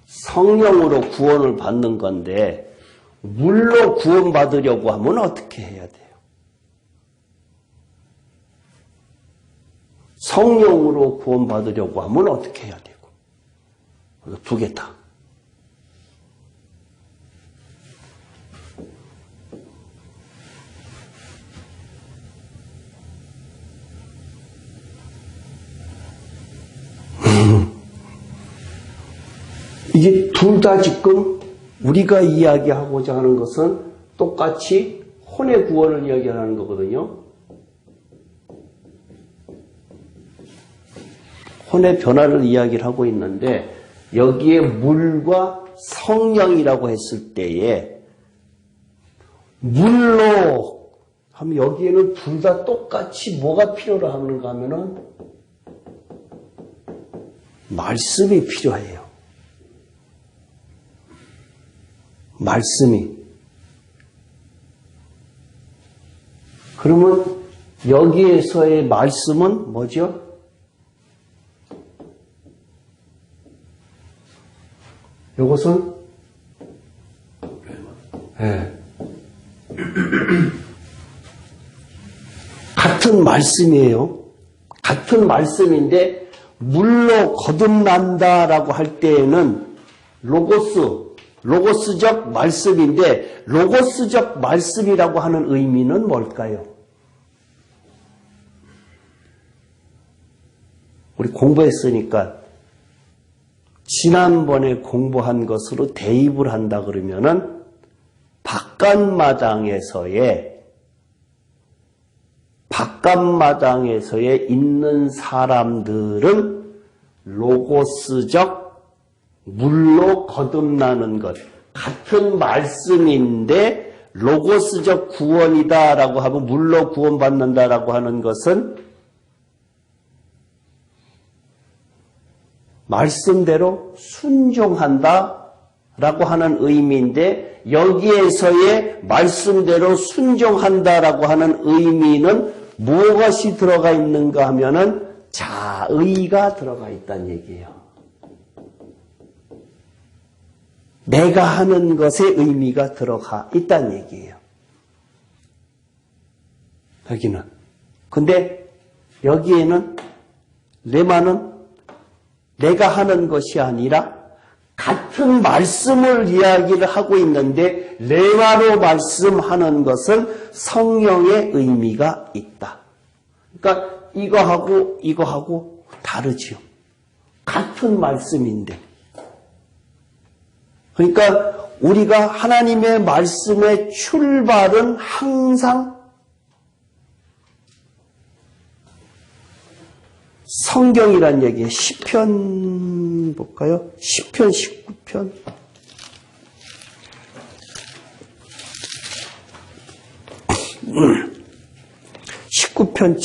성령으로 구원을 받는 건데 물로 구원받으려고 하면 어떻게 해야 돼요? 성령으로 구원받으려고 하면 어떻게 해야 되고? 두 개 다. 이게 둘 다 지금 우리가 이야기하고자 하는 것은 똑같이 혼의 구원을 이야기하는 거거든요. 혼의 변화를 이야기를 하고 있는데 여기에 물과 성령이라고 했을 때에 물로 하면 여기에는 둘 다 똑같이 뭐가 필요로 하는가 하면은 말씀이 필요해요. 말씀이. 그러면 여기에서의 말씀은 뭐죠? 이것은 같은 말씀이에요. 같은 말씀인데 물로 거듭난다라고 할 때에는 로고스적 말씀인데 로고스적 말씀이라고 하는 의미는 뭘까요? 우리 공부했으니까 지난번에 공부한 것으로 대입을 한다 그러면은 바깥마당에서의 있는 사람들은 로고스적 물로 거듭나는 것, 같은 말씀인데 로고스적 구원이다라고 하고 물로 구원받는다라고 하는 것은 말씀대로 순종한다라고 하는 의미인데 여기에서의 말씀대로 순종한다라고 하는 의미는 무엇이 들어가 있는가 하면은 자의가 들어가 있다는 얘기예요. 내가 하는 것에 의미가 들어가 있다는 얘기예요. 여기는. 근데 여기에는 레마는 내가 하는 것이 아니라 같은 말씀을 이야기를 하고 있는데 레마로 말씀하는 것은 성령의 의미가 있다. 그러니까 이거하고 다르지요. 같은 말씀인데. 그러니까 우리가 하나님의 말씀의 출발은 항상 성경이란 얘기예요. 시편 볼까요? 시편 19편. 19편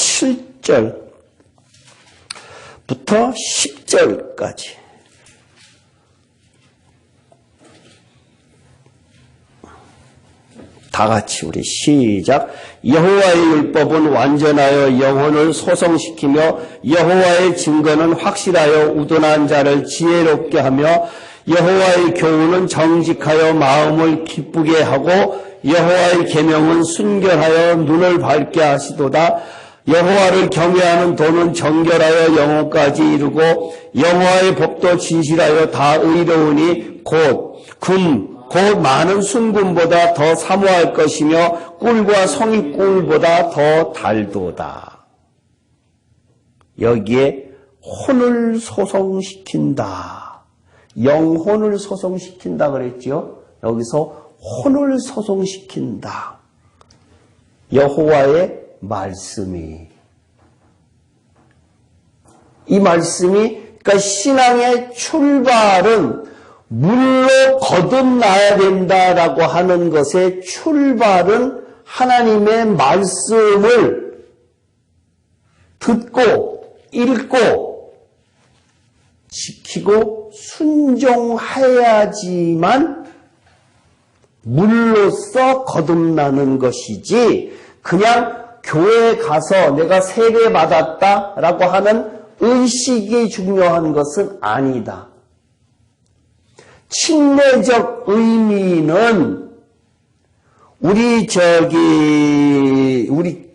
7절부터 10절까지. 다 같이 우리 시작. 여호와의 율법은 완전하여 영혼을 소성시키며 여호와의 증거는 확실하여 우둔한 자를 지혜롭게 하며 여호와의 교훈은 정직하여 마음을 기쁘게 하고 여호와의 계명은 순결하여 눈을 밝게 하시도다. 여호와를 경외하는 도는 정결하여 영혼까지 이르고 여호와의 법도 진실하여 다 의로우니 곧 많은 순금보다 더 사모할 것이며 꿀과 성익꿀보다 더 달도다. 여기에 혼을 소성시킨다. 영혼을 소성시킨다 그랬죠. 여기서 혼을 소성시킨다. 여호와의 말씀이. 이 말씀이, 그러니까 신앙의 출발은 물로 거듭나야 된다라고 하는 것의 출발은 하나님의 말씀을 듣고 읽고 지키고 순종해야지만 물로써 거듭나는 것이지, 그냥 교회에 가서 내가 세례받았다라고 하는 의식이 중요한 것은 아니다. 침례적 의미는 우리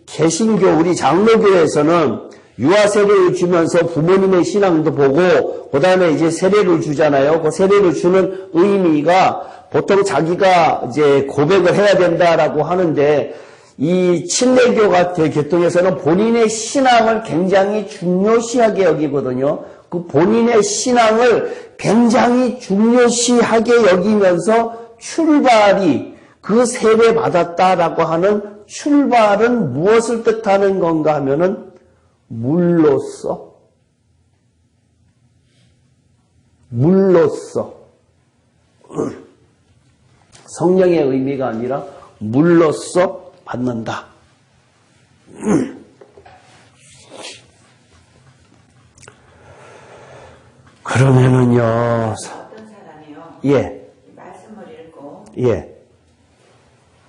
개신교, 우리 장로교에서는 유아 세례를 주면서 부모님의 신앙도 보고 그 다음에 이제 세례를 주잖아요. 그 세례를 주는 의미가 보통 자기가 이제 고백을 해야 된다라고 하는데, 이 침례교 같은 계통에서는 본인의 신앙을 굉장히 중요시하게 여기거든요. 그 본인의 신앙을 굉장히 중요시하게 여기면서 출발이, 그 세례 받았다라고 하는 출발은 무엇을 뜻하는 건가 하면은 물로써 성령의 의미가 아니라 물로써 받는다. 그러면은요. 어떤 사람이요. 예. 말씀을 읽고 예.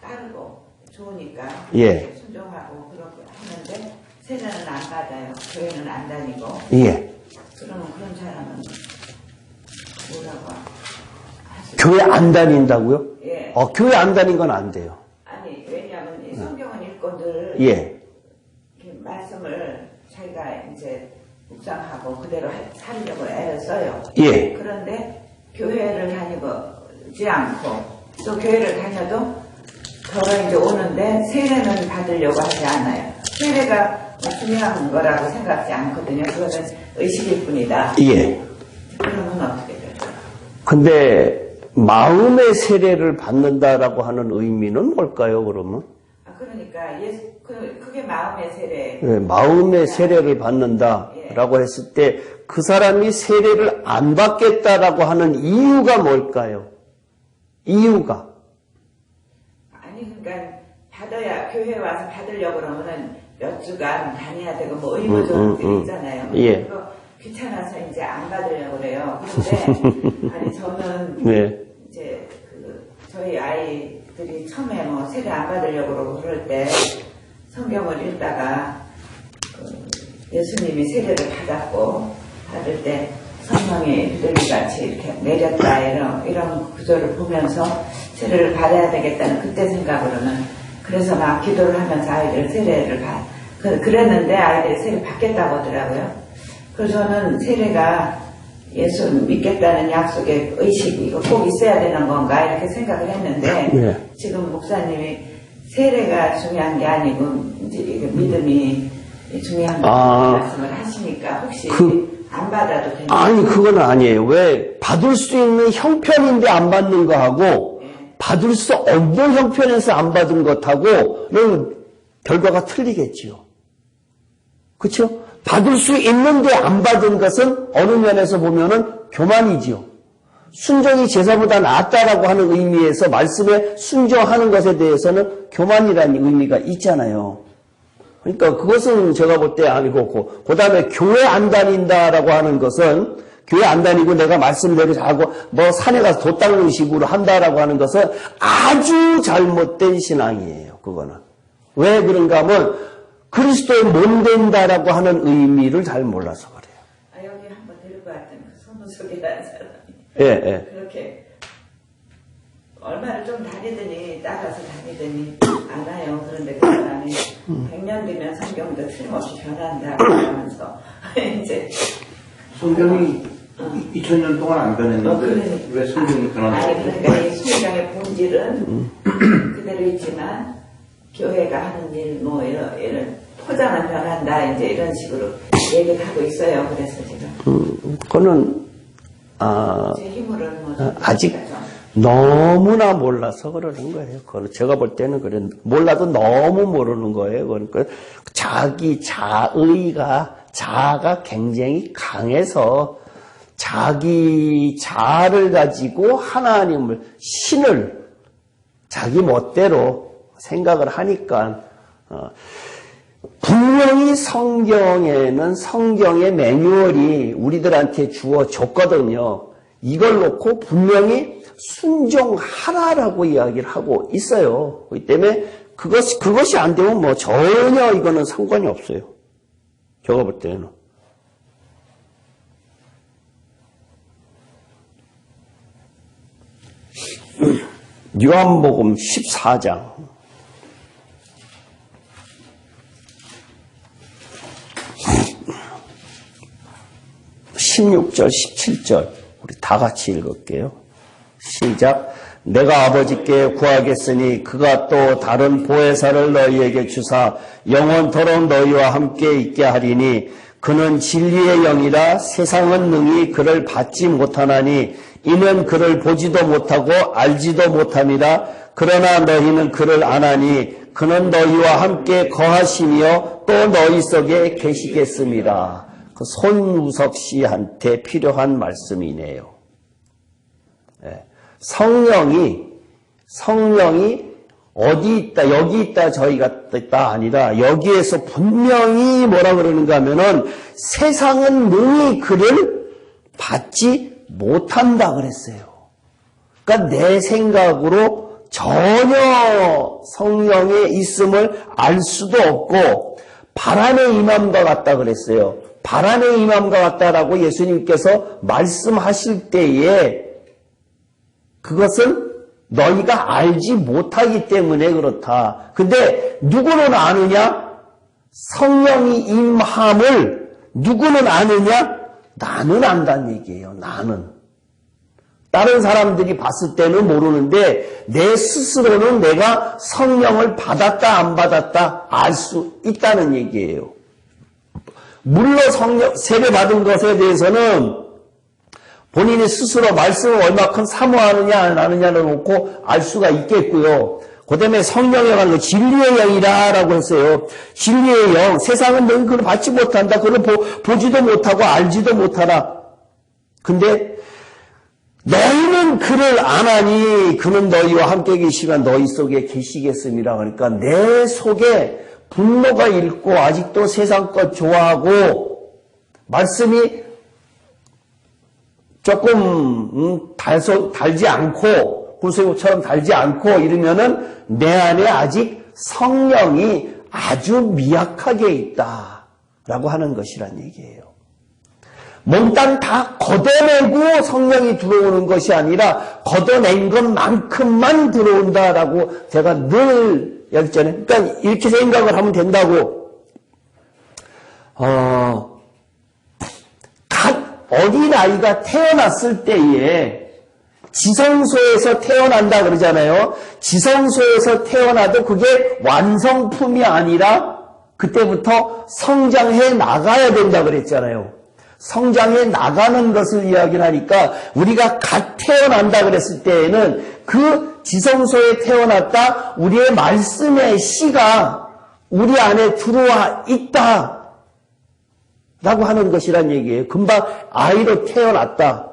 따르고 좋으니까 예. 순종하고 그렇게 하는데 세례는 안 받아요. 교회는 안 다니고. 예. 그러면 그런 사람은 뭐라고 하죠? 교회 안 다닌다고요? 예. 교회 안 다닌 건 안 돼요. 아니, 왜냐하면 이 성경은 읽고 늘 예. 이렇게 말씀을 자기가 이제 묵상하고 그대로 살려고 애를 써요. 예. 그런데 교회를 다니지 않고 또 교회를 다녀도 더러 이제 오는데 세례는 받으려고 하지 않아요. 세례가 중요한 거라고 생각하지 않거든요. 그거는 의식일 뿐이다. 예. 그러면 어떻게 될까요? 근데 마음의 세례를 받는다라고 하는 의미는 뭘까요, 그러면? 그러니까 그게 마음의 세례. 예, 마음의 세례를 받는다라고 했을 때 그 사람이 세례를 안 받겠다라고 하는 이유가 뭘까요? 이유가. 아니, 그러니까 받아야, 교회에 와서 받으려고 그러면은 몇 주간 다녀야 되고 뭐 의무적들이 있잖아요. 예. 그거 귀찮아서 이제 안 받으려고 그래요. 그런데 아니 저는 네. 이제 저희 아이들이 처음에 뭐 세례 안 받으려고 그러고 그럴 때 성경을 읽다가 예수님이 세례를 받을 때 성령이 비둘기같이 이렇게 내렸다 이런 구절을 보면서 세례를 받아야 되겠다는 그때 생각으로는, 그래서 막 기도를 하면서 아이들 세례를 그랬는데 아이들이 세례 받겠다고 하더라고요. 그래서 저는 세례가 예수 믿겠다는 약속의 의식이 이거 꼭 있어야 되는 건가 이렇게 생각을 했는데, 네. 지금 목사님이 세례가 중요한 게 아니고 이제 믿음이 중요한 말씀을 하시니까 혹시 안 받아도 되나요? 아니, 그건 아니에요. 왜? 받을 수 있는 형편인데 안 받는 거하고 받을 수 없는 형편에서 안 받은 것하고는 결과가 틀리겠지요. 그렇죠? 받을 수 있는데 안 받은 것은 어느 면에서 보면은 교만이지요. 순종이 제사보다 낫다라고 하는 의미에서 말씀에 순종하는 것에 대해서는 교만이라는 의미가 있잖아요. 그러니까 그것은 제가 볼 때 아니고, 그 다음에 교회 안 다닌다라고 하는 것은, 교회 안 다니고 내가 말씀대로 하고 뭐 산에 가서 돛 닦는 식으로 한다라고 하는 것은 아주 잘못된 신앙이에요. 그거는. 왜 그런가 하면 그리스도에 못 된다라고 하는 의미를 잘 몰라서 그래요. 여기 한번 데리고 왔던 손무석이라는 사람이 예. 그렇게 얼마를 좀 다니더니 따라서 다니더니 않아요. 그런데 그 사람이 100년 뒤면 성경도 틀림없이 변한다고 하면서 이제 성경이 2000년 동안 안 변했는데 왜 성경이 변한다고? 아니 그러니까 이 성경의 본질은 그대로 있지만 교회가 하는 일 뭐 이런 포장은 변한다 이제 이런 식으로 얘기를 하고 있어요. 그래서 지금 그거는 제 힘으로는 뭐 아직 너무나 몰라서 그러는 거예요. 그거는 제가 볼 때는 그래. 몰라도 너무 모르는 거예요. 그러니까 자기 자아가 굉장히 강해서 자기 자아를 가지고 하나님을, 신을 자기 멋대로 생각을 하니까, 분명히 성경에는 성경의 매뉴얼이 우리들한테 주어졌거든요. 이걸 놓고 분명히 순종하라라고 이야기를 하고 있어요. 그렇기 때문에 그것이 안 되면 뭐 전혀 이거는 상관이 없어요. 제가 볼 때는. 요한복음 14장 16절 17절 우리 다 같이 읽을게요. 시작. 내가 아버지께 구하겠으니 그가 또 다른 보혜사를 너희에게 주사 영원토록 너희와 함께 있게 하리니 그는 진리의 영이라 세상은 능히 그를 받지 못하나니 이는 그를 보지도 못하고 알지도 못함이라. 그러나 너희는 그를 아나니 그는 너희와 함께 거하시며 또 너희 속에 계시겠습니다. 그 손우석 씨한테 필요한 말씀이네요. 성령이 어디 있다, 여기 있다, 저희가 있다 아니라 여기에서 분명히 뭐라 그러는가 하면은 세상은 능히 그를 받지 못한다 그랬어요. 그러니까 내 생각으로 전혀 성령의 있음을 알 수도 없고 바람의 임함과 같다 그랬어요. 바람의 임함과 같다라고 예수님께서 말씀하실 때에 그것은 너희가 알지 못하기 때문에 그렇다. 근데 누구는 아느냐? 성령이 임함을 누구는 아느냐? 나는 안다는 얘기예요. 나는. 다른 사람들이 봤을 때는 모르는데 내 스스로는 내가 성령을 받았다 안 받았다 알 수 있다는 얘기예요. 물론 성령 세례 받은 것에 대해서는 본인이 스스로 말씀을 얼마큼 사모하느냐 안 하느냐를 놓고 알 수가 있겠고요. 그 다음에 성령에 관한 거 진리의 영이라고 했어요. 진리의 영. 세상은 너희 그걸 받지 못한다. 그걸 보지도 못하고 알지도 못하라. 근데 너희는 그를 아나니 그는 너희와 함께 계시면 너희 속에 계시겠습니다. 그러니까 내 속에 분노가 있고 아직도 세상 것 좋아하고 말씀이 조금 달지 않고 굴소금처럼 달지 않고 이러면은 내 안에 아직 성령이 아주 미약하게 있다라고 하는 것이란 얘기예요. 몽땅 다 걷어내고 성령이 들어오는 것이 아니라 걷어낸 것만큼만 들어온다라고 제가 늘 열전에 그러니까 이렇게 생각을 하면 된다고. 어린아이가 태어났을 때에 지성소에서 태어난다 그러잖아요. 지성소에서 태어나도 그게 완성품이 아니라 그때부터 성장해 나가야 된다 그랬잖아요. 성장해 나가는 것을 이야기를 하니까 우리가 갓 태어난다 그랬을 때에는 그 지성소에 태어났다 우리의 말씀의 씨가 우리 안에 들어와 있다 라고 하는 것이란 얘기예요. 금방 아이로 태어났다.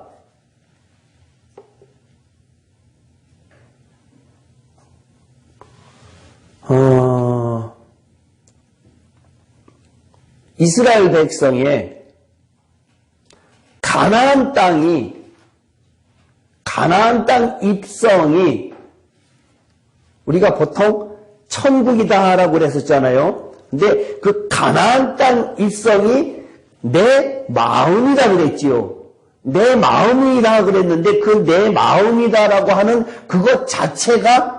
이스라엘 백성의 가나안 땅 입성이 우리가 보통 천국이다라고 그랬었잖아요. 근데 그 가나안 땅 입성이 내 마음이다 그랬지요. 내 마음이다 그랬는데 그 내 마음이다라고 하는 그것 자체가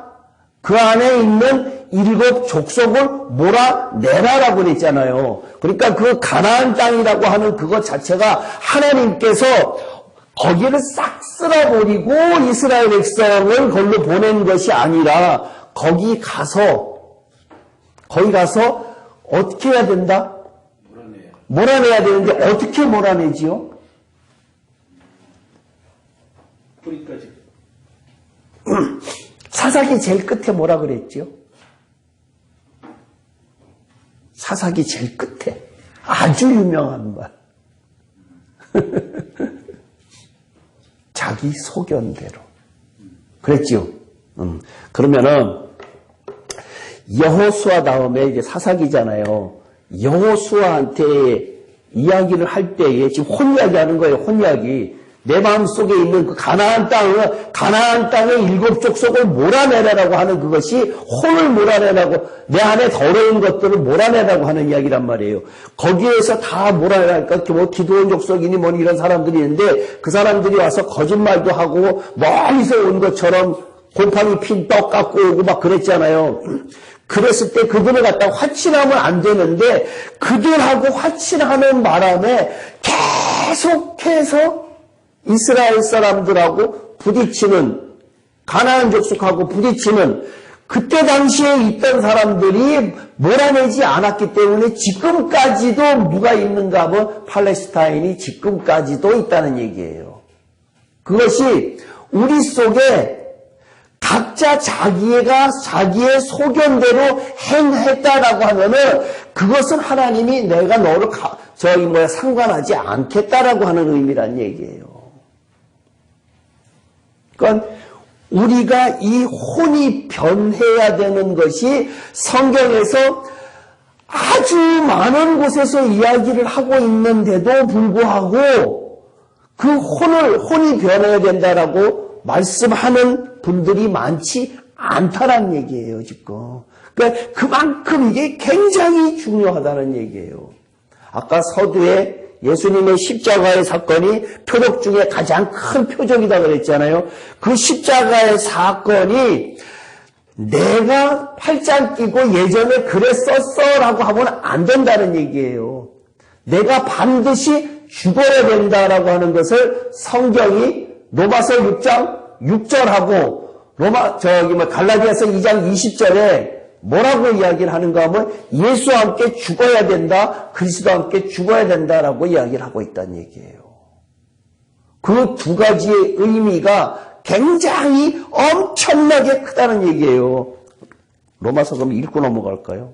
그 안에 있는 7 족속을 몰아내라라고 그랬잖아요. 그러니까 그 가나안 땅이라고 하는 그것 자체가 하나님께서 거기를 싹 쓸어버리고 이스라엘 백성을 걸로 보낸 것이 아니라 거기 가서 어떻게 해야 된다? 몰아내야 되는데 어떻게 몰아내지요? 뿌리까지. 사사기 제일 끝에 뭐라 그랬죠? 사사기 제일 끝에 아주 유명한 말. 자기 소견대로. 그랬죠? 그러면은 여호수아 다음에 이제 사사기잖아요. 여호수아한테 이야기를 할 때에 지금 혼이야기 하는 거예요. 혼이야기. 내 마음속에 있는 그 가나안 땅의 7 족속을 몰아내라라고 하는 그것이 혼을 몰아내라고 내 안에 더러운 것들을 몰아내라고 하는 이야기란 말이에요. 거기에서 다 몰아내니까 뭐 기드온 족속이니 뭐 이런 사람들이 있는데 그 사람들이 와서 거짓말도 하고 멀리서 온 것처럼 곰팡이 핀 떡 갖고 오고 막 그랬잖아요. 그랬을 때 그들을 갖다가 화친하면 안 되는데 그들하고 화친하는 바람에 계속해서 이스라엘 사람들하고 부딪히는 가나안 족속하고 부딪히는 그때 당시에 있던 사람들이 몰아내지 않았기 때문에 지금까지도 누가 있는가 하면 팔레스타인이 지금까지도 있다는 얘기예요. 그것이 우리 속에 각자 자기의 소견대로 행했다라고 하면은 그것은 하나님이 내가 너를 상관하지 않겠다라고 하는 의미란 얘기예요. 그러니까 우리가 이 혼이 변해야 되는 것이 성경에서 아주 많은 곳에서 이야기를 하고 있는데도 불구하고 그 혼이 변해야 된다라고 말씀하는 분들이 많지 않다는 얘기예요, 지금. 그러니까 그만큼 이게 굉장히 중요하다는 얘기예요. 아까 서두에 예수님의 십자가의 사건이 표적 중에 가장 큰 표적이다 그랬잖아요. 그 십자가의 사건이 내가 팔짱 끼고 예전에 그랬었어라고 하면 안 된다는 얘기예요. 내가 반드시 죽어야 된다라고 하는 것을 성경이 로마서 6장 6절하고 갈라디아서 2장 20절에 뭐라고 이야기를 하는가 하면 예수와 함께 죽어야 된다, 그리스도와 함께 죽어야 된다라고 이야기를 하고 있다는 얘기예요. 그 두 가지의 의미가 굉장히 엄청나게 크다는 얘기예요. 로마서 그럼 읽고 넘어갈까요?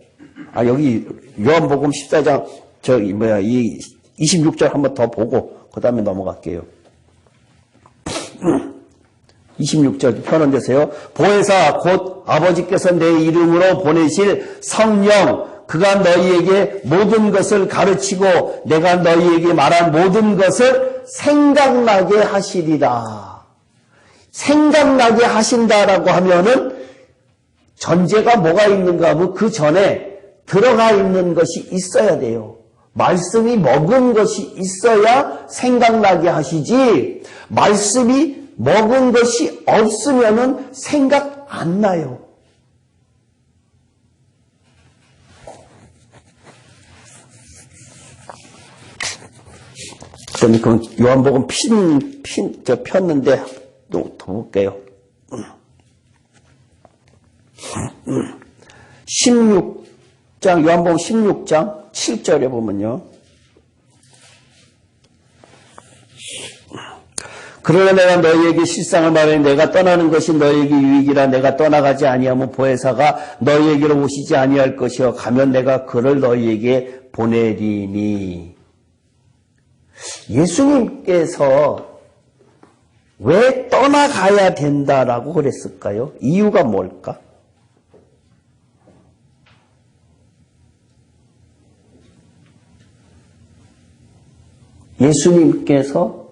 여기 요한복음 14장 이 26절 한번 더 보고 그 다음에 넘어갈게요. 26절 펴는 데서요. 보혜사 곧 아버지께서 내 이름으로 보내실 성령 그가 너희에게 모든 것을 가르치고 내가 너희에게 말한 모든 것을 생각나게 하시리라. 생각나게 하신다라고 하면은 전제가 뭐가 있는가 하면 그 전에 들어가 있는 것이 있어야 돼요. 말씀이 먹은 것이 있어야 생각나게 하시지 말씀이 먹은 것이 없으면은 생각 안 나요. 저는 그 요한복음 폈는데 또 볼게요. 16장, 요한복음 16장 7절에 보면요. 그러나 내가 너희에게 실상을 말하니 내가 떠나는 것이 너희에게 유익이라. 내가 떠나가지 아니하면 보혜사가 너희에게로 오시지 아니할 것이요 가면 내가 그를 너희에게 보내리니. 예수님께서 왜 떠나가야 된다라고 그랬을까요? 이유가 뭘까? 예수님께서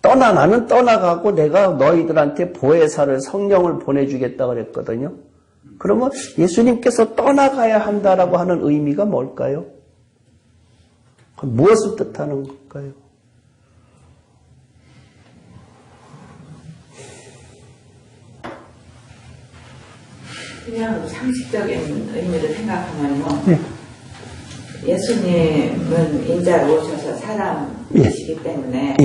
나는 떠나가고 내가 너희들한테 보혜사를 성령을 보내주겠다 그랬거든요. 그러면 예수님께서 떠나가야 한다라고 하는 의미가 뭘까요? 무엇을 뜻하는 걸까요? 그냥 상식적인 의미를 생각하면요. 예수님은 인자로 오셔서 사람이시기 때문에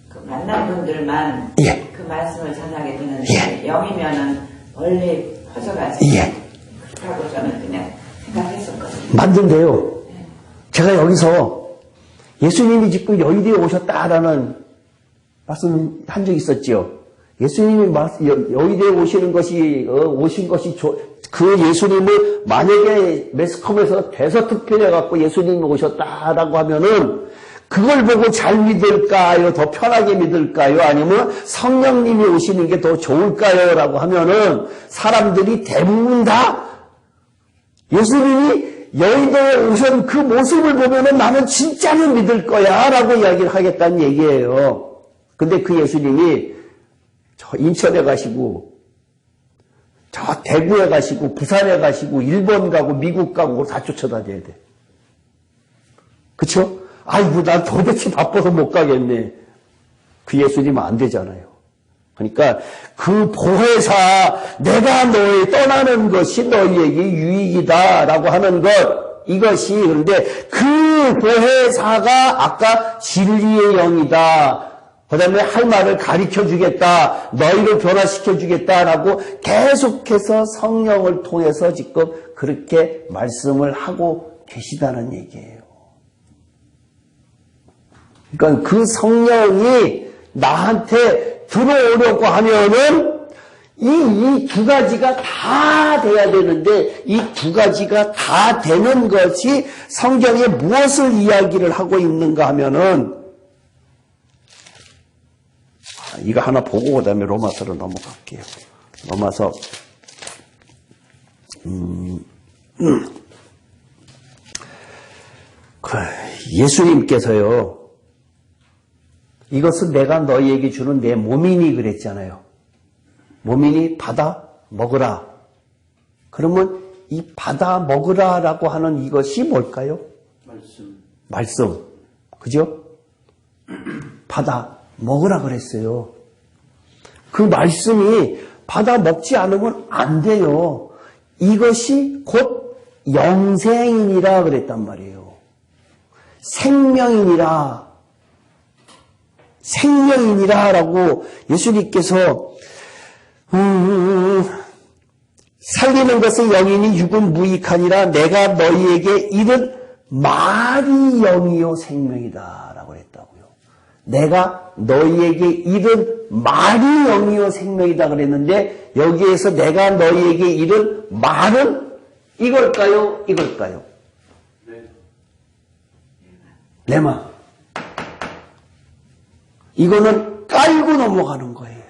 그 만난 분들만 그 말씀을 전하게 되는데 영이면은 멀리 퍼져가지고 그렇다고 저는 그냥 생각했었거든요. 맞는데요. 제가 여기서 예수님이 지금 여의도에 오셨다라는 말씀을 한 적이 있었죠. 예수님이 여의도에 오신 것이 그 예수님을 만약에 매스컴에서 대서특필해갖고 예수님이 오셨다라고 하면은 그걸 보고 잘 믿을까요? 더 편하게 믿을까요? 아니면 성령님이 오시는 게 더 좋을까요? 라고 하면은 사람들이 대부분 다 예수님이 여의도에 오신 그 모습을 보면은 나는 진짜로 믿을 거야 라고 이야기를 하겠다는 얘기예요. 근데 그 예수님이 저 인천에 가시고 저 대구에 가시고 부산에 가시고 일본 가고 미국 가고 다 쫓아다녀야 돼. 그쵸? 아이고 난 도대체 바빠서 못 가겠네. 그 예수님은 안 되잖아요. 그러니까 그 보혜사 내가 너희 떠나는 것이 너희에게 유익이다라고 하는 것 이것이 그런데 그 보혜사가 아까 진리의 영이다. 그 다음에 할 말을 가르쳐 주겠다. 너희를 변화시켜 주겠다라고 계속해서 성령을 통해서 지금 그렇게 말씀을 하고 계시다는 얘기예요. 그러니까 그 성령이 나한테 들어오려고 하면은 이 두 가지가 다 돼야 되는데 이 두 가지가 다 되는 것이 성경에 무엇을 이야기를 하고 있는가 하면은 이거 하나 보고 그다음에 로마서로 넘어갈게요. 로마서 예수님께서요. 이것은 내가 너희에게 주는 내 몸이니 그랬잖아요. 몸이니 받아 먹으라. 그러면 이 받아 먹으라라고 하는 이것이 뭘까요? 말씀. 그죠? 받아 먹으라 그랬어요. 그 말씀이 받아 먹지 않으면 안 돼요. 이것이 곧 영생이니라 그랬단 말이에요. 생명이니라라고 예수님께서 살리는 것은 영이니 육은 무익하니라 내가 너희에게 이른 말이 영이요 생명이다라고 했다고요. 내가 너희에게 이른 말이 영이요 생명이다 그랬는데 여기에서 내가 너희에게 이른 말은 이걸까요? 이걸까요? 레마. 이거는 깔고 넘어가는 거예요.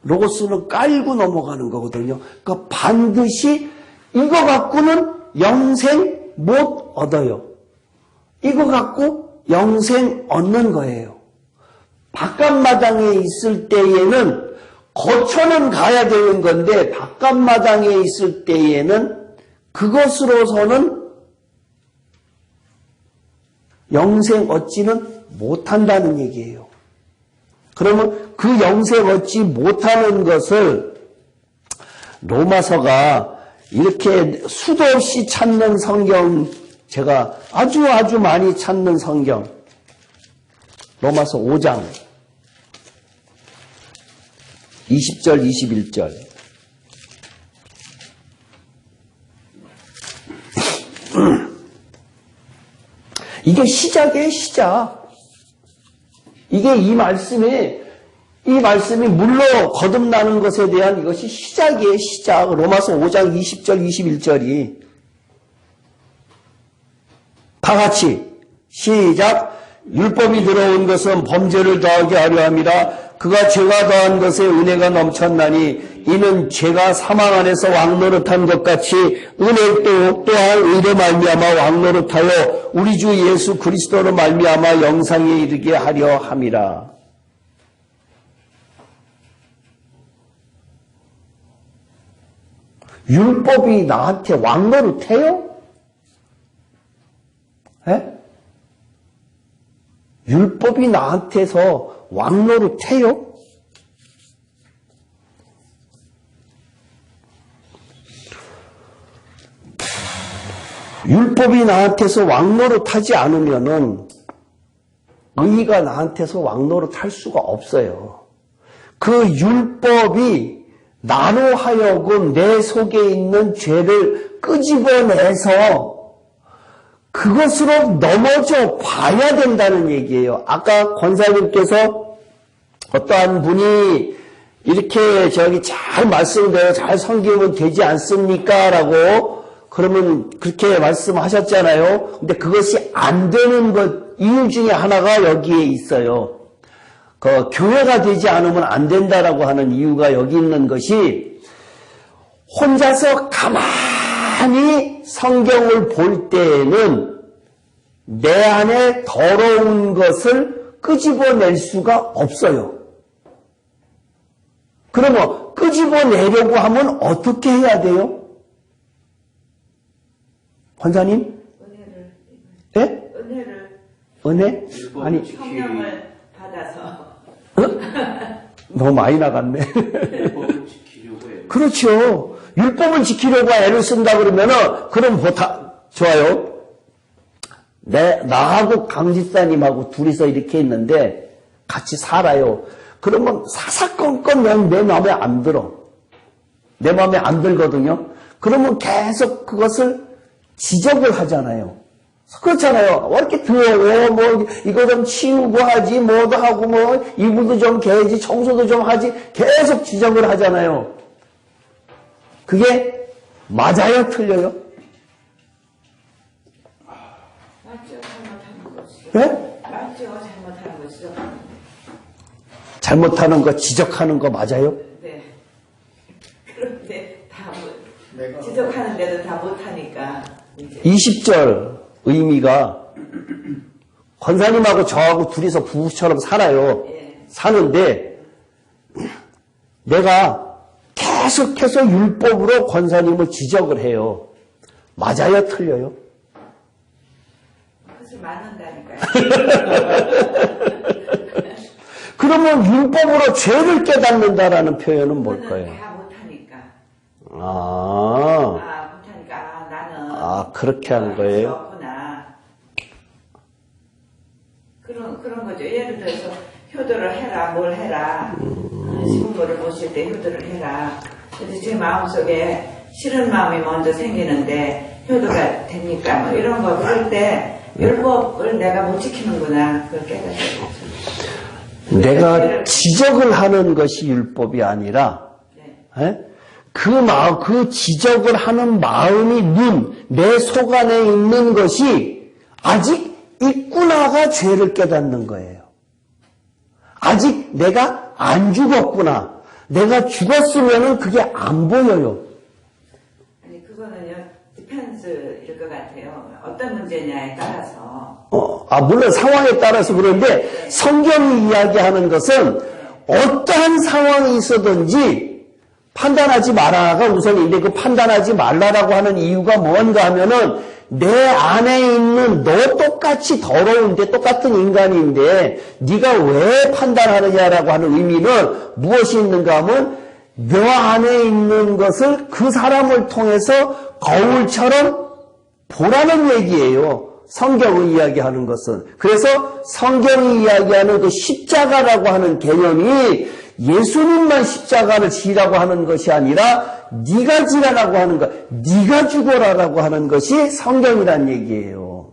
로고스는 깔고 넘어가는 거거든요. 그러니까 반드시 이거 갖고는 영생 못 얻어요. 이거 갖고 영생 얻는 거예요. 바깥마당에 있을 때에는 거처는 가야 되는 건데 바깥마당에 있을 때에는 그것으로서는 영생 얻지는 못한다는 얘기예요. 그러면 그 영생 얻지 못하는 것을 로마서가 이렇게 수도 없이 찾는 성경, 제가 아주 많이 찾는 성경, 로마서 5장 20절, 21절. 이게 시작이에요, 시작. 이게 이 말씀이 물로 거듭나는 것에 대한 이것이 시작이에요, 시작. 로마서 5장 20절, 21절이. 다 같이 시작. 율법이 들어온 것은 범죄를 더하게 하려 함이라 그가 죄가 더한 것에 은혜가 넘쳤나니 이는 죄가 사망 안에서 왕노릇한 것 같이 은혜 또한 의로 말미암아 왕노릇하여 우리 주 예수 그리스도로 말미암아 영상에 이르게 하려 함이라. 율법이 나한테 왕노릇해요? 에? 율법이 나한테서 왕노릇해요? 율법이 나한테서 왕노릇하지 않으면은 의가 나한테서 왕노릇할 수가 없어요. 그 율법이 나로 하여금 내 속에 있는 죄를 끄집어내서 그것으로 넘어져 봐야 된다는 얘기예요. 아까 권사님께서 어떠한 분이 이렇게 잘 말씀대로 잘 섬기면 되지 않습니까? 라고 그러면 그렇게 말씀하셨잖아요. 근데 그것이 안 되는 이유 중에 하나가 여기에 있어요. 그 교회가 되지 않으면 안 된다라고 하는 이유가 여기 있는 것이 혼자서 가만히 성경을 볼 때에는 내 안에 더러운 것을 끄집어낼 수가 없어요. 그러면 끄집어내려고 하면 어떻게 해야 돼요? 권사님? 은혜를. 네? 은혜를. 은혜? 아니, 성령을 받아서. 너무 많이 나갔네. 율법을 지키려고 해요. 그렇죠. 율법을 지키려고 애를 쓴다 그러면은, 그럼 좋아요. 나하고 강집사님하고 둘이서 이렇게 있는데, 같이 살아요. 그러면 사사건건 내 마음에 안 들어. 내 마음에 안 들거든요. 그러면 계속 그것을 지적을 하잖아요. 그렇잖아요. 왜 이렇게 더러워? 뭐, 이거 좀 치우고 하지, 뭐도 하고, 이불도 좀 개지, 청소도 좀 하지, 계속 지적을 하잖아요. 그게 맞아요? 틀려요? 맞죠? 잘못하는 것이죠. 네? 맞죠? 잘못하는 것이죠. 잘못하는 거, 지적하는 거 맞아요? 네. 그런데 지적하는데도 다 못하니까. 이제. 20절 의미가 권사님하고 저하고 둘이서 부부처럼 살아요. 예. 사는데 내가 계속해서 율법으로 권사님을 지적을 해요. 맞아요? 틀려요? 그것을 맞는다니까요. 그러면 율법으로 죄를 깨닫는다라는 표현은 뭘까요? 다 못하니까. 아, 나는. 그렇게 하는 거예요? 없구나. 그런 거죠. 예를 들어서 효도를 해라, 뭘 해라. 신부를 모실 때 효도를 해라. 그래서 제 마음속에 싫은 마음이 먼저 생기는데 효도가 됩니까? 뭐 이런 거 그럴 때 율법을 내가 못 지키는구나. 그걸 깨닫죠. 내가 지적을 하는 것이 율법이 아니라 네. 그 지적을 하는 마음이 내 속 안에 있는 것이 아직 있구나가 죄를 깨닫는 거예요. 아직 내가 안 죽었구나. 내가 죽었으면은 그게 안 보여요. 아니 그거는요 디펜스일 것 같아요. 어떤 문제냐에 따라서. 물론 상황에 따라서 그런데 성경이 이야기하는 것은 어떠한 상황이 있어든지 판단하지 마라가 우선인데 그 판단하지 말라라고 하는 이유가 뭔가 하면은 내 안에 있는 너 똑같이 더러운데 똑같은 인간인데 네가 왜 판단하느냐라고 하는 의미는 무엇이 있는가 하면 너 안에 있는 것을 그 사람을 통해서 거울처럼 보라는 얘기예요. 성경이 이야기하는 것은. 그래서 성경이 이야기하는 그 십자가라고 하는 개념이 예수님만 십자가를 지라고 하는 것이 아니라 네가 지라라고 하는 것, 네가 죽어라라고 하는 것이 성경이란 얘기예요.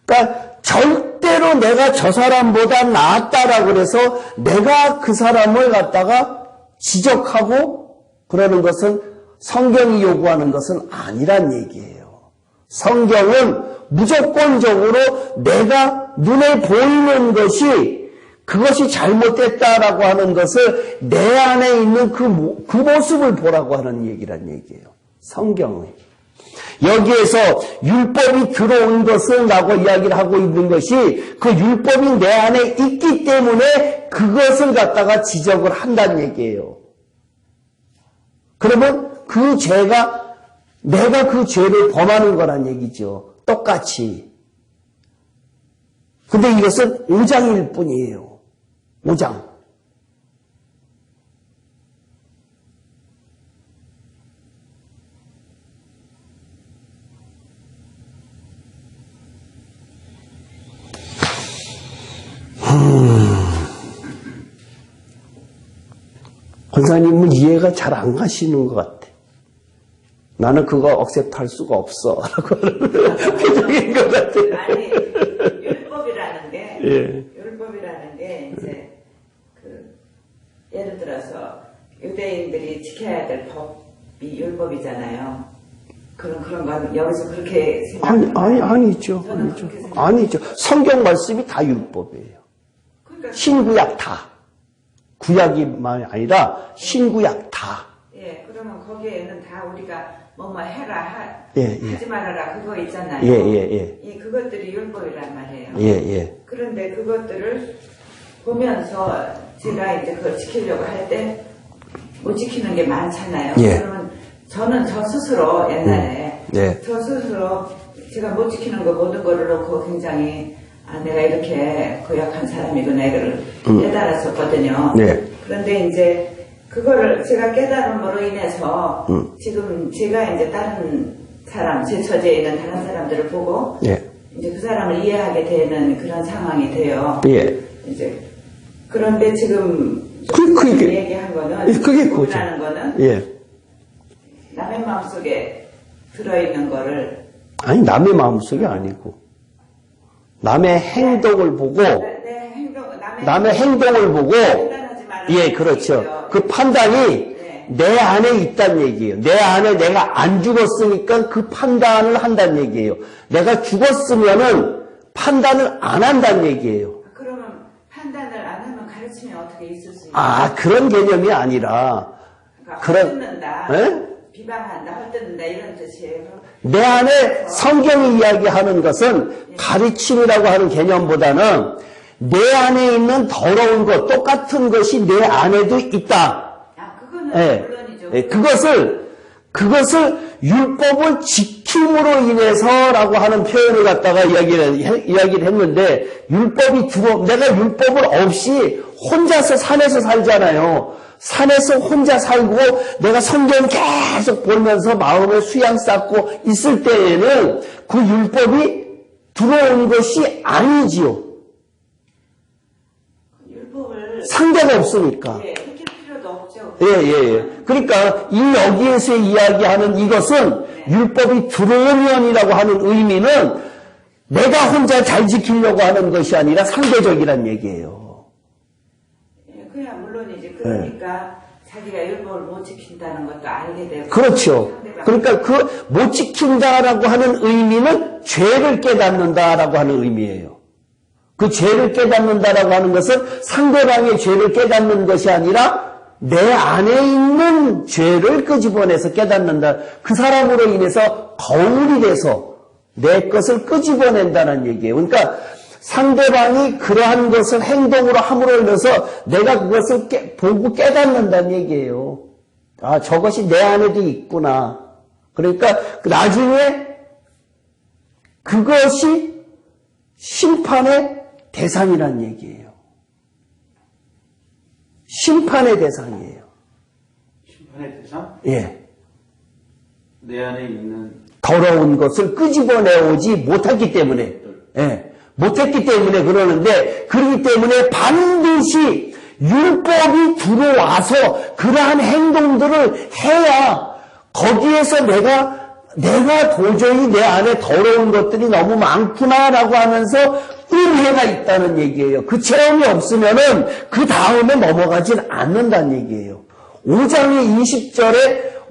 그러니까 절대로 내가 저 사람보다 낫다라고 그래서 내가 그 사람을 갖다가 지적하고 그러는 것은 성경이 요구하는 것은 아니란 얘기예요. 성경은 무조건적으로 내가 눈에 보이는 것이 그것이 잘못됐다라고 하는 것을 내 안에 있는 그 모습을 보라고 하는 얘기란 얘기예요. 성경에. 여기에서 율법이 들어온 것을 라고 이야기를 하고 있는 것이 그 율법이 내 안에 있기 때문에 그것을 갖다가 지적을 한다는 얘기예요. 그러면 그 죄가 내가 그 죄를 범하는 거란 얘기죠. 똑같이. 근데 이것은 5장일 뿐이에요. 5장. 권사님은 이해가 잘 안 가시는 것 같아. 나는 그거 억셉트할 수가 없어. 라고 하는 표정인 것 같아. 아니, 율법이라는 게, 율법이라는 게, 이제, 예를 들어서, 유대인들이 지켜야 될 법이 율법이잖아요. 그런 건 여기서 그렇게 생각하는 아니죠. 아니죠. 성경 말씀이 다 율법이에요. 그러니까 신구약 다. 구약이만 아니라 신구약 다. 예, 그러면 거기에는 다 우리가 뭐뭐 해라, 예. 하지 말아라, 그거 있잖아요. 예. 이 그것들이 율법이란 말이에요. 예. 그런데 그것들을 보면서 제가 이제 그걸 지키려고 할 때 못 지키는 게 많잖아요. 예. 그러면 저는 저 스스로 옛날에 네. 저 스스로 제가 못 지키는 거 모든 거를 놓고 굉장히 내가 이렇게 고약한 사람이구나 이거를 깨달았었거든요. 네. 그런데 이제 그거를 제가 깨달음으로 인해서 지금 제가 이제 다른 사람, 제 처지에 있는 다른 사람들을 보고 예. 이제 그 사람을 이해하게 되는 그런 상황이 돼요. 예. 이제 그런데 지금 그게 얘기한 거는 그게 고민하는 거는 예. 남의 마음속에 들어있는 거를 아니 남의 마음속이 아니고 남의 행동을 보고 내 행동, 남의 행동을 보고 판단하지 말아야 예, 그렇죠. 되겠죠. 그 판단이 네. 내 안에 있다는 얘기예요. 내 안에 내가 안 죽었으니까 그 판단을 한다는 얘기예요. 내가 죽었으면은 판단을 안 한다는 얘기예요. 그러면 판단을 안 하면 가르침이 어떻게 있을 수 있어요? 그런 개념이 아니라 그러니까 헐뜯는다, 예? 비방한다, 헐뜯는다 이런 뜻이에요. 내 안에 성경이 이야기하는 것은 가르침이라고 하는 개념보다는 내 안에 있는 더러운 것, 똑같은 것이 내 안에도 있다. 그거는 예. 물론이죠. 예, 그것을 율법을 지킴으로 인해서라고 하는 표현을 갖다가 이야기를 했는데, 내가 율법을 없이 혼자서 산에서 살잖아요. 산에서 혼자 살고 내가 성경 계속 보면서 마음에 수양 쌓고 있을 때에는 그 율법이 들어온 것이 아니지요. 율법을 상대가 없으니까. 예, 지킬 필요도 없죠. 예. 그러니까 이 여기에서 이야기하는 이것은 율법이 들어오면이라고 하는 의미는 내가 혼자 잘 지키려고 하는 것이 아니라 상대적이란 얘기예요. 예, 그야 물론이지. 그러니까 자기가 율법을 못 지킨다는 것도 알게 되고. 그렇죠. 그러니까 그 못 지킨다라고 하는 의미는 죄를 깨닫는다라고 하는 의미예요. 그 죄를 깨닫는다라고 하는 것은 상대방의 죄를 깨닫는 것이 아니라 내 안에 있는 죄를 끄집어내서 깨닫는다. 그 사람으로 인해서 거울이 돼서 내 것을 끄집어낸다는 얘기예요. 그러니까 상대방이 그러한 것을 행동으로 함으로 인해서 내가 그것을 보고 깨닫는다는 얘기예요. 저것이 내 안에도 있구나. 그러니까 나중에 그것이 심판의 대상이란 얘기예요. 심판의 대상이에요. 심판의 대상? 예. 내 안에 있는 더러운 것을 끄집어내오지 못했기 때문에, 못했기 때문에 그러는데, 그렇기 때문에 반드시 율법이 들어와서 그러한 행동들을 해야 거기에서 내가 도저히 내 안에 더러운 것들이 너무 많구나라고 하면서 은혜가 있다는 얘기예요. 그 체험이 없으면은 그 다음에 넘어가진 않는다는 얘기예요. 5장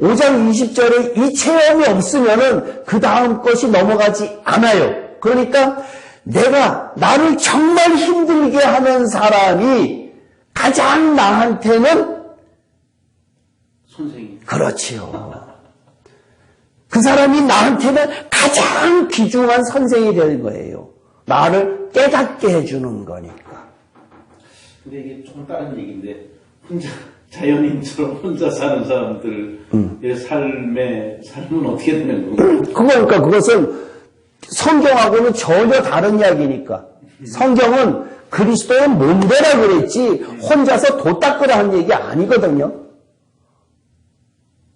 20절에 이 체험이 없으면은 그 다음 것이 넘어가지 않아요. 그러니까 나를 정말 힘들게 하는 사람이 가장 나한테는 선생님. 그렇지요. 그 사람이 나한테는 가장 귀중한 선생이 되는 거예요. 나를 깨닫게 해주는 거니까. 근데 이게 조금 다른 얘기인데 혼자 자연인처럼 혼자 사는 사람들의 삶은 어떻게 되는 건가요? 그러니까 그것은 성경하고는 전혀 다른 이야기니까. 성경은 그리스도의 몸되라 그랬지 혼자서 도 닦으라 한 얘기 아니거든요.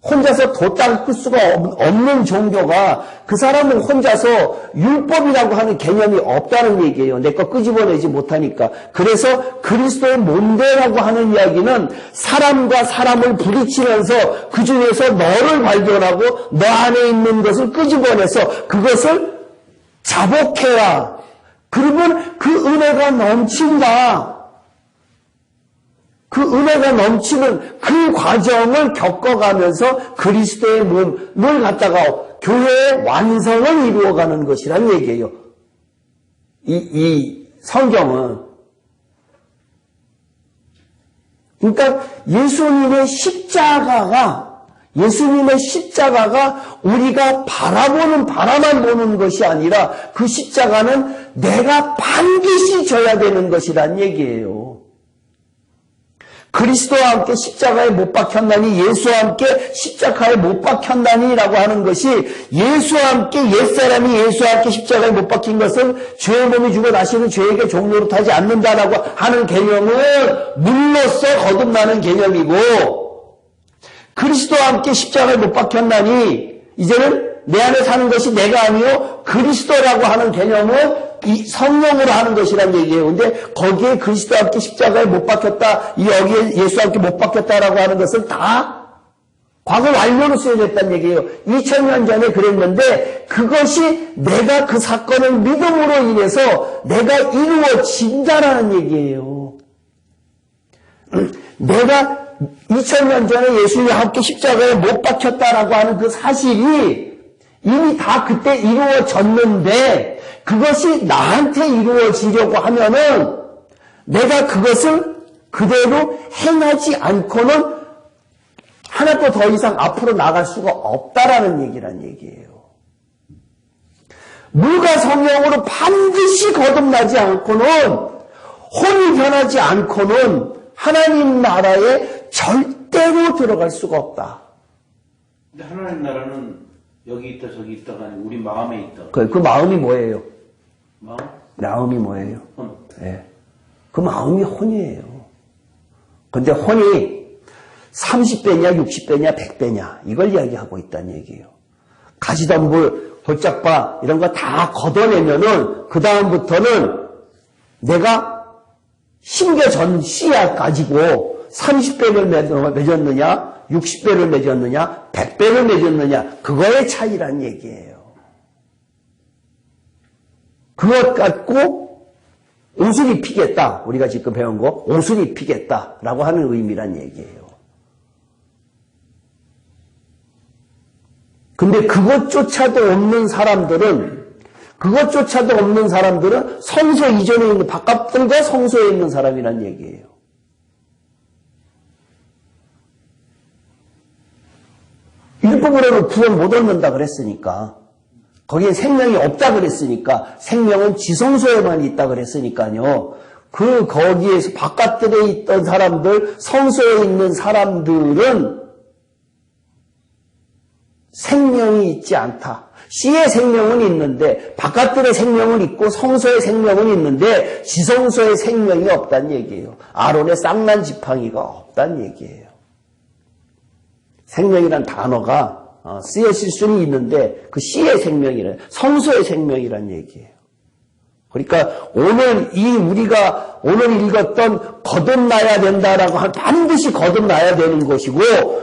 혼자서 도 닦을 수가 없는 종교가 그 사람은 혼자서 율법이라고 하는 개념이 없다는 얘기예요. 내 거 끄집어내지 못하니까. 그래서 그리스도의 몸되라고 하는 이야기는 사람과 사람을 부딪히면서 그 중에서 너를 발견하고 너 안에 있는 것을 끄집어내서 그것을 자복해라. 그러면 그 은혜가 넘친다. 그 은혜가 넘치는 그 과정을 겪어가면서 그리스도의 몸을 갖다가 교회의 완성을 이루어가는 것이란 얘기예요. 이 성경은. 그러니까 예수님의 십자가가 우리가 바라만 보는 것이 아니라 그 십자가는 내가 반드시 져야 되는 것이란 얘기예요. 그리스도와 함께 십자가에 못 박혔나니 예수와 함께 십자가에 못 박혔나니라고 하는 것이 예수와 함께 옛사람이 예수와 함께 십자가에 못 박힌 것은 죄의 몸이 죽어 다시는 죄에게 종노릇하지 않는다라고 하는 개념은 물로써 거듭나는 개념이고 그리스도와 함께 십자가에 못 박혔나니 이제는 내 안에 사는 것이 내가 아니요 그리스도라고 하는 개념은 이 성령으로 하는 것이란 얘기예요. 근데 거기에 그리스도와 함께 십자가에 못 박혔다, 여기에 예수와 함께 못 박혔다라고 하는 것은 다 과거 완료로 쓰여졌다는 얘기예요. 2000년 전에 그랬는데 그것이 내가 그 사건을 믿음으로 인해서 내가 이루어진다라는 얘기예요. 내가 2000년 전에 예수와 함께 십자가에 못 박혔다라고 하는 그 사실이 이미 다 그때 이루어졌는데 그것이 나한테 이루어지려고 하면은 내가 그것을 그대로 행하지 않고는 하나도 더 이상 앞으로 나갈 수가 없다라는 얘기란 얘기예요. 물과 성령으로 반드시 거듭나지 않고는 혼이 변하지 않고는 하나님 나라에 절대로 들어갈 수가 없다. 근데 하나님 나라는 여기 있다 저기 있다가 아니고 우리 마음에 있다. 그 마음이 뭐예요? 마음? 마음이 뭐예요? 혼. 네. 그 마음이 혼이에요. 근데 혼이 30배냐 60배냐 100배냐 이걸 이야기하고 있다는 얘기예요. 가지덤불, 돌짝바 이런 거 다 걷어내면은 그 다음부터는 내가 심겨전 씨앗 가지고 30배를 맺었느냐 60배를 맺었느냐 100배를 맺었느냐 그거의 차이란 얘기예요. 그것 갖고 옷을 입히겠다. 우리가 지금 배운 거 옷을 입히겠다라고 하는 의미란 얘기예요. 근데 그것조차도 없는 사람들은 성소 이전에 있는 바깥들과 성소에 있는 사람이란 얘기예요. 율법으로는 구원 못 얻는다 그랬으니까 거기에 생명이 없다 그랬으니까 생명은 지성소에만 있다 그랬으니까요. 거기에서 바깥들에 있던 사람들, 성소에 있는 사람들은 생명이 있지 않다. 씨의 생명은 있는데 바깥들의 생명은 있고 성소의 생명은 있는데 지성소의 생명이 없다는 얘기예요. 아론의 쌍난 지팡이가 없다는 얘기예요. 생명이란 단어가 쓰여질 수는 있는데 그 씨의 생명이란 성소의 생명이란 얘기예요. 그러니까 우리가 오늘 읽었던 거듭나야 된다라고 하면 반드시 거듭나야 되는 것이고,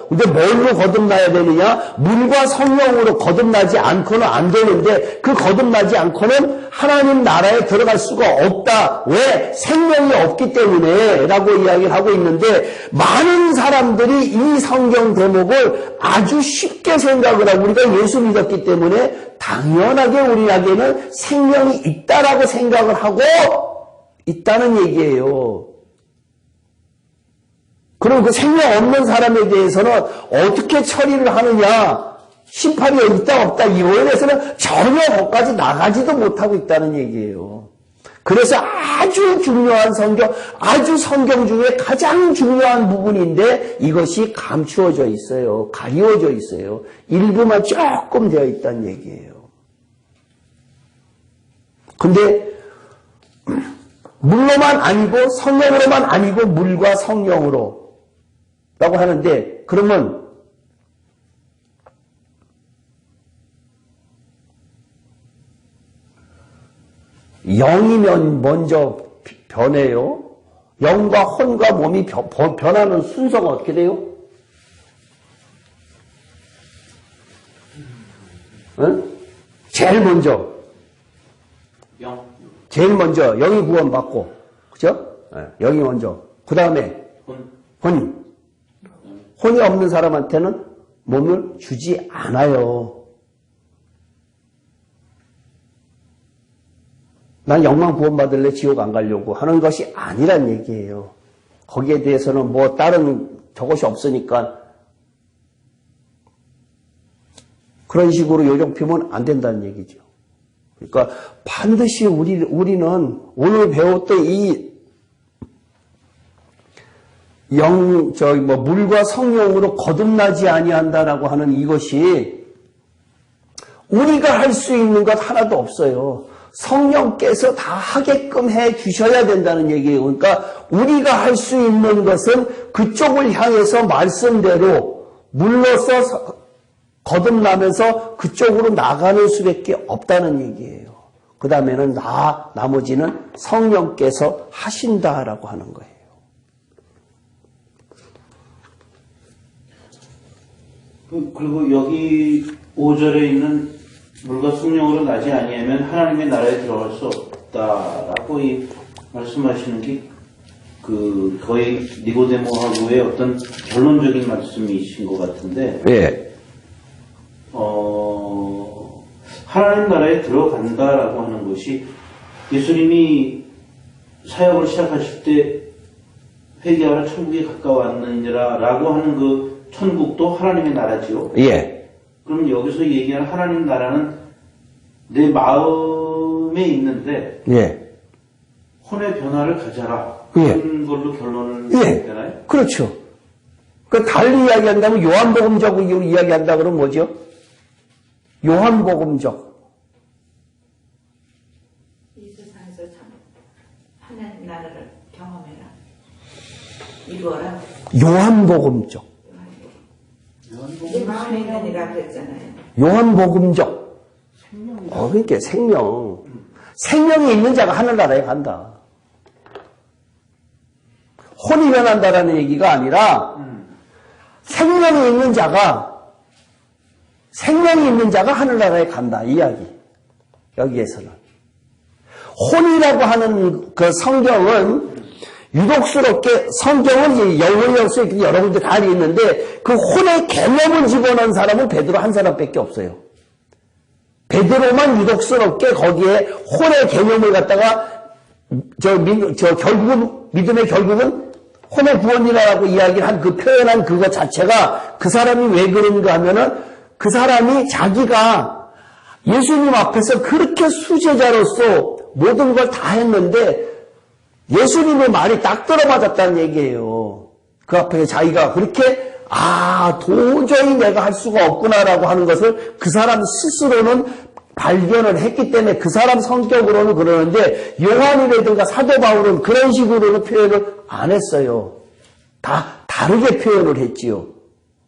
근데 뭘로 거듭나야 되느냐? 물과 성령으로 거듭나지 않고는 안 되는데, 그 거듭나지 않고는 하나님 나라에 들어갈 수가 없다. 왜? 생명이 없기 때문에 라고 이야기를 하고 있는데, 많은 사람들이 이 성경 대목을 아주 쉽게 생각을 하고, 우리가 예수 믿었기 때문에 당연하게 우리에게는 생명이 있다라고 생각을 하고 있다는 얘기예요. 그럼 그 생명 없는 사람에 대해서는 어떻게 처리를 하느냐? 심판이 있다 없다 이거에 대해서는 전혀 거기까지 나가지도 못하고 있다는 얘기예요. 그래서 아주 중요한 성경, 아주 성경 중에 가장 중요한 부분인데 이것이 감추어져 있어요. 가리워져 있어요. 일부만 조금 되어 있다는 얘기예요. 근데 물로만 아니고 성령으로만 아니고 물과 성령으로 라고 하는데 그러면 영이면 먼저 변해요. 영과 혼과 몸이 변하는 순서가 어떻게 돼요? 응? 제일 먼저 영이 구원받고, 그죠? 영이 먼저. 그 다음에 혼이 없는 사람한테는 몸을 주지 않아요. 난 영만 구원받을래 지옥 안 가려고 하는 것이 아니란 얘기예요. 거기에 대해서는 뭐 다른 저것이 없으니까 그런 식으로 요정 피면 안 된다는 얘기죠. 그러니까 반드시 우리는 오늘 배웠던 이 물과 성령으로 거듭나지 아니한다라고 하는 이것이 우리가 할 수 있는 것 하나도 없어요. 성령께서 다 하게끔 해 주셔야 된다는 얘기예요. 그러니까 우리가 할 수 있는 것은 그쪽을 향해서 말씀대로 물로서 거듭나면서 그쪽으로 나가는 수밖에 없다는 얘기예요. 그 다음에는 나머지는 성령께서 하신다라고 하는 거예요. 그리고 여기 5절에 있는 물과 성령으로 나지 아니하면 하나님의 나라에 들어갈 수 없다라고 말씀하시는 게 거의 니고데모하고의 어떤 결론적인 말씀이신 것 같은데, 예. 하나님 나라에 들어간다라고 하는 것이 예수님이 사역을 시작하실 때 회개하라 천국에 가까웠느니라라고 하는 그 천국도 하나님의 나라지요. 예. 그럼 여기서 얘기하는 하나님 나라는 내 마음에 있는데, 예. 혼의 변화를 가져라. 예. 그런 걸로 결론을 예. 내리잖아요. 그렇죠. 그 달리 이야기한다면 요한복음적으로 이야기한다 그러면 뭐죠? 요한복음적. 이 세상에서 참 하나님 나라를 경험해라. 이거라. 요한복음적. 내 마음에 있는 이라 그랬잖아요. 요한복음적. 그러니까 생명. 생명이 있는 자가 하늘나라에 간다. 혼이 변한다라는 얘기가 아니라 생명이 있는 자가 하늘나라에 간다. 이 이야기. 여기에서는. 혼이라고 하는 그 성경은 유독스럽게 성경은 영혼이 여러 군데 다 있는데 그 혼의 개념을 집어넣은 사람은 베드로 한 사람밖에 없어요. 베드로만 유독스럽게 거기에 혼의 개념을 갖다가 결국은 믿음의 결국은 혼의 구원이라고 이야기를 한 그 표현한 그거 자체가 그 사람이 왜 그런가 하면은 그 사람이 자기가 예수님 앞에서 그렇게 수제자로서 모든 걸 다 했는데 예수님의 말이 딱 들어맞았다는 얘기예요. 그 앞에 자기가 그렇게 도저히 내가 할 수가 없구나라고 하는 것을 그 사람 스스로는 발견을 했기 때문에 그 사람 성격으로는 그러는데 요한이라든가 사도 바울은 그런 식으로는 표현을 안 했어요. 다 다르게 표현을 했지요.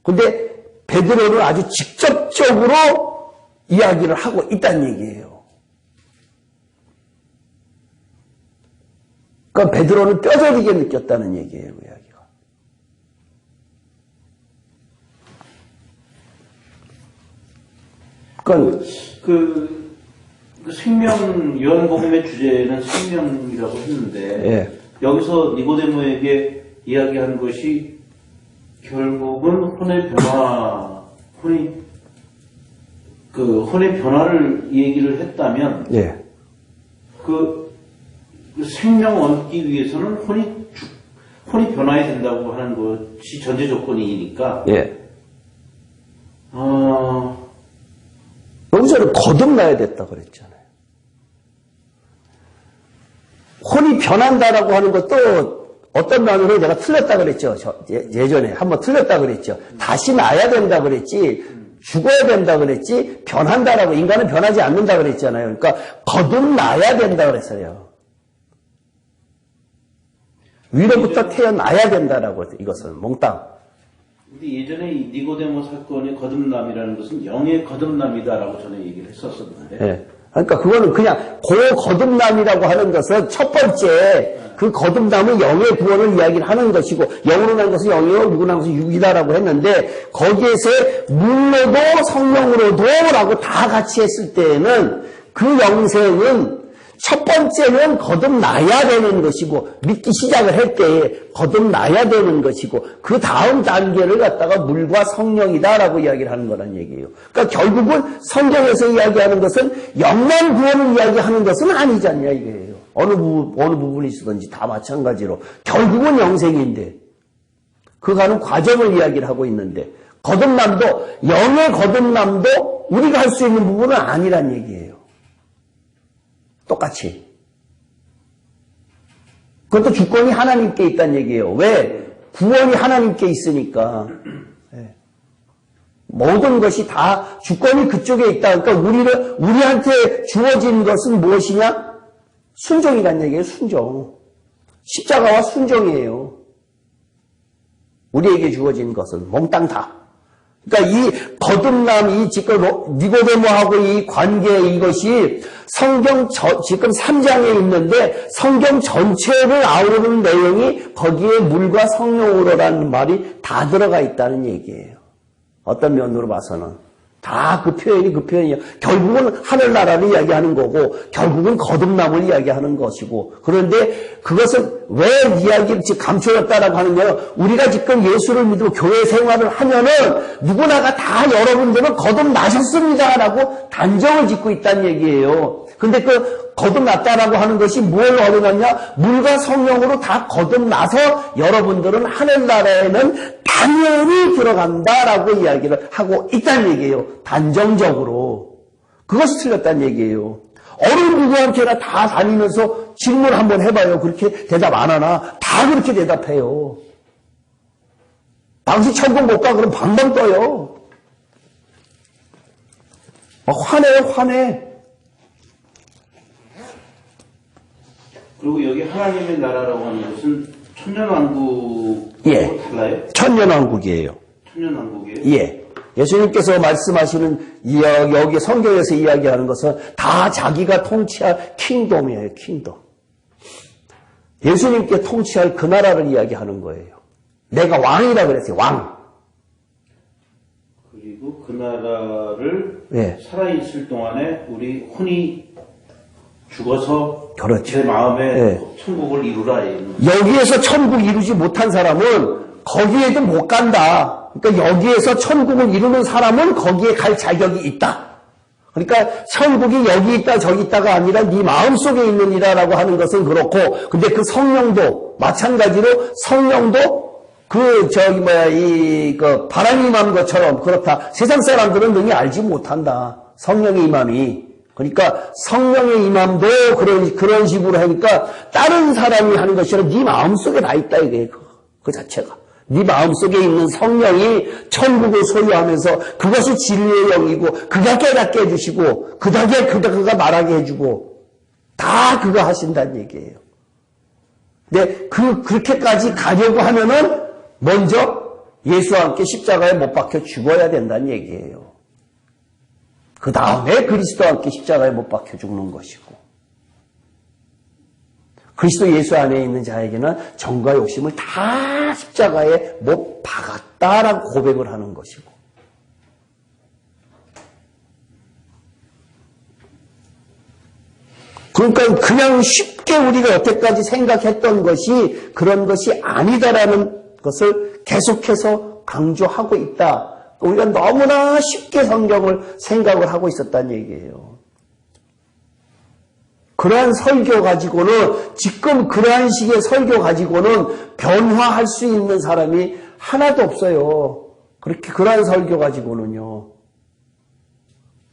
근데 베드로는 아주 직접적으로 이야기를 하고 있다는 얘기예요. 그러니까 베드로는 뼈저리게 느꼈다는 얘기예요. 그 이야기가. 그러니까 그 생명, 요한복음의 주제는 생명이라고 했는데, 예. 여기서 니고데모에게 이야기한 것이 결국은 혼의 변화를 얘기를 했다면, 예. 그 그 생명 얻기 위해서는 혼이 변화해야 된다고 하는 것이 전제 조건이니까. 예. 여기서는 거듭나야 됐다 그랬잖아요. 혼이 변한다라고 하는 것도 어떤 면으로 내가 틀렸다 그랬죠. 예전에 한번 틀렸다 그랬죠. 다시 나야 된다 그랬지, 죽어야 된다 그랬지, 변한다라고, 인간은 변하지 않는다 그랬잖아요. 그러니까 거듭나야 된다 그랬어요. 위로부터 태어나야 된다라고, 이것은 몽땅. 근데 예전에 이 니고데모 사건의 거듭남이라는 것은 영의 거듭남이다라고 전에 얘기를 했었었는데. 예. 그러니까 그거는 그냥 거듭남이라고 하는 것은 첫 번째 그 거듭남은 영의 구원을 이야기를 하는 것이고, 영으로 난 것은 영이요 육으로 난 것은 육이다라고 했는데, 거기에서 물로도 성령으로도 라고 다 같이 했을 때에는 그 영생은 첫 번째는 거듭나야 되는 것이고, 믿기 시작을 할 때에 거듭나야 되는 것이고, 그 다음 단계를 갖다가 물과 성령이다라고 이야기를 하는 거란 얘기예요. 그러니까 결국은 성경에서 이야기하는 것은 영만 구원을 이야기하는 것은 아니지 않냐 이거예요. 어느 부분이시든지 다 마찬가지로 결국은 영생인데, 그 가는 과정을 이야기를 하고 있는데, 거듭남도, 영의 거듭남도 우리가 할 수 있는 부분은 아니란 얘기예요. 똑같이. 그것도 주권이 하나님께 있다는 얘기예요. 왜? 구원이 하나님께 있으니까. 네. 모든 것이 다 주권이 그쪽에 있다. 그러니까 우리한테 주어진 것은 무엇이냐? 순종이란 얘기예요. 순종. 십자가와 순종이에요. 우리에게 주어진 것은 몽땅 다. 그러니까 이 거듭남, 이 지금 니고데모하고 이 관계, 이것이 성경 지금 3장에 있는데 성경 전체를 아우르는 내용이 거기에 물과 성령으로라는 말이 다 들어가 있다는 얘기예요. 어떤 면으로 봐서는. 다 그 표현이에요. 결국은 하늘나라를 이야기하는 거고, 결국은 거듭남을 이야기하는 것이고, 그런데 그것은 왜 이야기를 감춰졌다라고 하느냐, 우리가 지금 예수를 믿고 교회 생활을 하면은 누구나가 다 여러분들은 거듭나셨습니다라고 단정을 짓고 있다는 얘기예요. 근데 그 거듭났다라고 하는 것이 뭘 얻어놨냐? 물과 성령으로 다 거듭나서 여러분들은 하늘나라에는 당연히 들어간다라고 이야기를 하고 있다는 얘기예요. 단정적으로. 그것이 틀렸다는 얘기예요. 어느 누구한테나 다 다니면서 질문 한번 해봐요. 그렇게 대답 안 하나? 다 그렇게 대답해요. 당신 천국 못 가? 그럼 방방 떠요. 화내. 그리고 여기 하나님의 나라라고 하는 것은 천년왕국하고 예. 달라요? 천년왕국이에요. 천년왕국이에요? 예. 예수님께서 말씀하시는 여기 성경에서 이야기하는 것은 다 자기가 통치할 킹덤이에요. 킹덤. 예수님께 통치할 그 나라를 이야기하는 거예요. 내가 왕이라 그랬어요. 왕. 그리고 그 나라를 예. 살아있을 동안에 우리 혼이 죽어서 그렇죠. 제 마음에 예. 천국을 이루라. 여기에서 천국 이루지 못한 사람은 거기에도 못 간다. 그러니까 여기에서 천국을 이루는 사람은 거기에 갈 자격이 있다. 그러니까 천국이 여기 있다 저기 있다가 아니라 네 마음속에 있느니라라고 하는 것은 그렇고, 근데 그 성령도 마찬가지로 성령도 바람이 임한 것처럼 그렇다. 세상 사람들은 능히 알지 못한다. 성령의 임함이. 그러니까 성령의 임함도 그런 식으로 하니까 다른 사람이 하는 것이 아니라 네 마음속에 다 있다 이게 그 자체가. 네 마음속에 있는 성령이 천국을 소유하면서 그것이 진리의 영이고, 그가 깨닫게 해주시고, 그가 말하게 해주고, 다 그가 하신다는 얘기예요. 근데 그렇게까지 가려고 하면은 먼저 예수와 함께 십자가에 못 박혀 죽어야 된다는 얘기예요. 그 다음에 그리스도와 함께 십자가에 못 박혀 죽는 것이고, 그리스도 예수 안에 있는 자에게는 정과 욕심을 다 십자가에 못 박았다라고 고백을 하는 것이고, 그러니까 그냥 쉽게 우리가 여태까지 생각했던 것이 그런 것이 아니다라는 것을 계속해서 강조하고 있다. 우리가 너무나 쉽게 성경을 생각을 하고 있었다는 얘기예요. 그러한 설교 가지고는, 지금 그러한 식의 설교 가지고는 변화할 수 있는 사람이 하나도 없어요. 그러한 설교 가지고는요.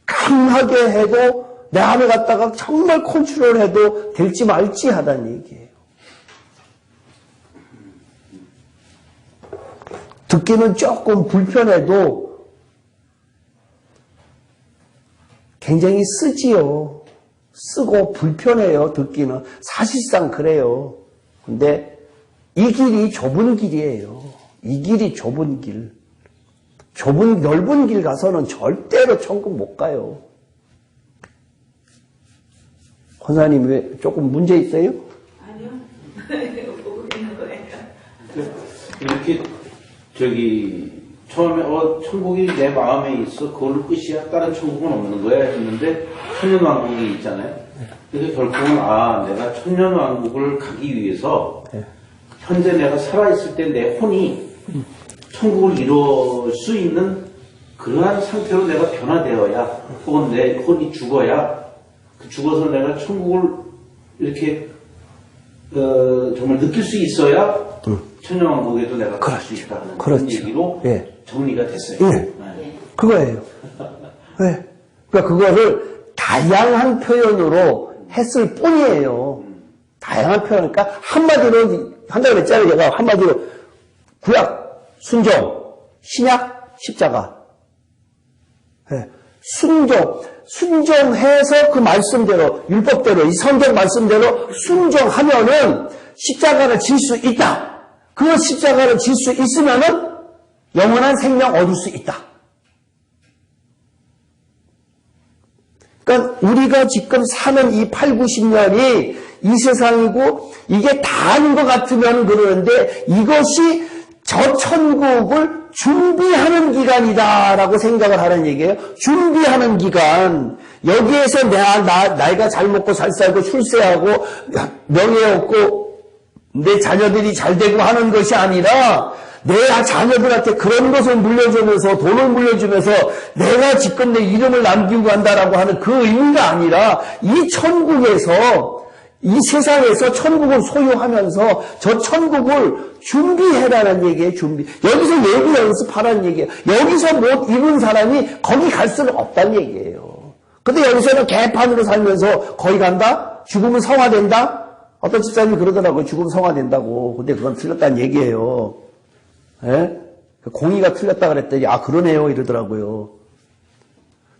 강하게 해도 내 안에 갖다가 정말 컨트롤해도 될지 말지 하다는 얘기예요. 듣기는 조금 불편해도 굉장히 쓰지요. 쓰고 불편해요, 듣기는. 사실상 그래요. 근데 이 길이 좁은 길이에요. 이 길이 좁은 길. 넓은 길 가서는 절대로 천국 못 가요. 권사님 왜 조금 문제 있어요? 아니요. 보고 있는 거예요. 이렇게 처음에 천국이 내 마음에 있어 그걸로 끝이야 다른 천국은 없는 거야 했는데 천년왕국이 있잖아요. 그래서 결국은 내가 천년왕국을 가기 위해서 현재 내가 살아있을 때 내 혼이 천국을 이룰 수 있는 그러한 상태로 내가 변화되어야, 혹은 내 혼이 죽어야, 죽어서 내가 천국을 이렇게 정말 느낄 수 있어야 천년왕국에도 내가 갈 수 있다는 그런 얘기로 정리가 됐어요. 그거예요. 그러니까 그거를 다양한 표현으로 했을 뿐이에요. 다양한 표현. 그러니까 한마디로 한다고 그랬잖아요. 제가 한마디로 구약 순종, 신약 십자가. 순종해서 그 말씀대로, 율법대로, 이 성경 말씀대로 순종하면은 십자가를 질 수 있다. 그 십자가를 질 수 있으면은 영원한 생명 얻을 수 있다. 그러니까 우리가 지금 사는 이 8, 90년이 이 세상이고 이게 다인 것 같으면 그러는데 이것이 저 천국을 준비하는 기간이다라고 생각을 하는 얘기예요. 준비하는 기간. 여기에서 나이가 잘 먹고 잘 살고 출세하고 명예 얻고 내 자녀들이 잘 되고 하는 것이 아니라 내 자녀들한테 그런 것을 물려주면서 돈을 물려주면서 내가 지금 내 이름을 남기고 간다라고 하는 그 의미가 아니라 이 천국에서 이 세상에서 천국을 소유하면서 저 천국을 준비해라는 얘기예요. 준비. 여기서 외부 연습하라는 얘기예요. 여기서 못 이룬 사람이 거기 갈 수는 없다는 얘기예요. 근데 여기서는 개판으로 살면서 거기 간다? 죽으면 성화된다? 어떤 집사님이 그러더라고요. 죽으면 성화된다고. 근데 그건 틀렸다는 얘기예요. 예? 공의가 틀렸다 그랬더니 그러네요 이러더라고요.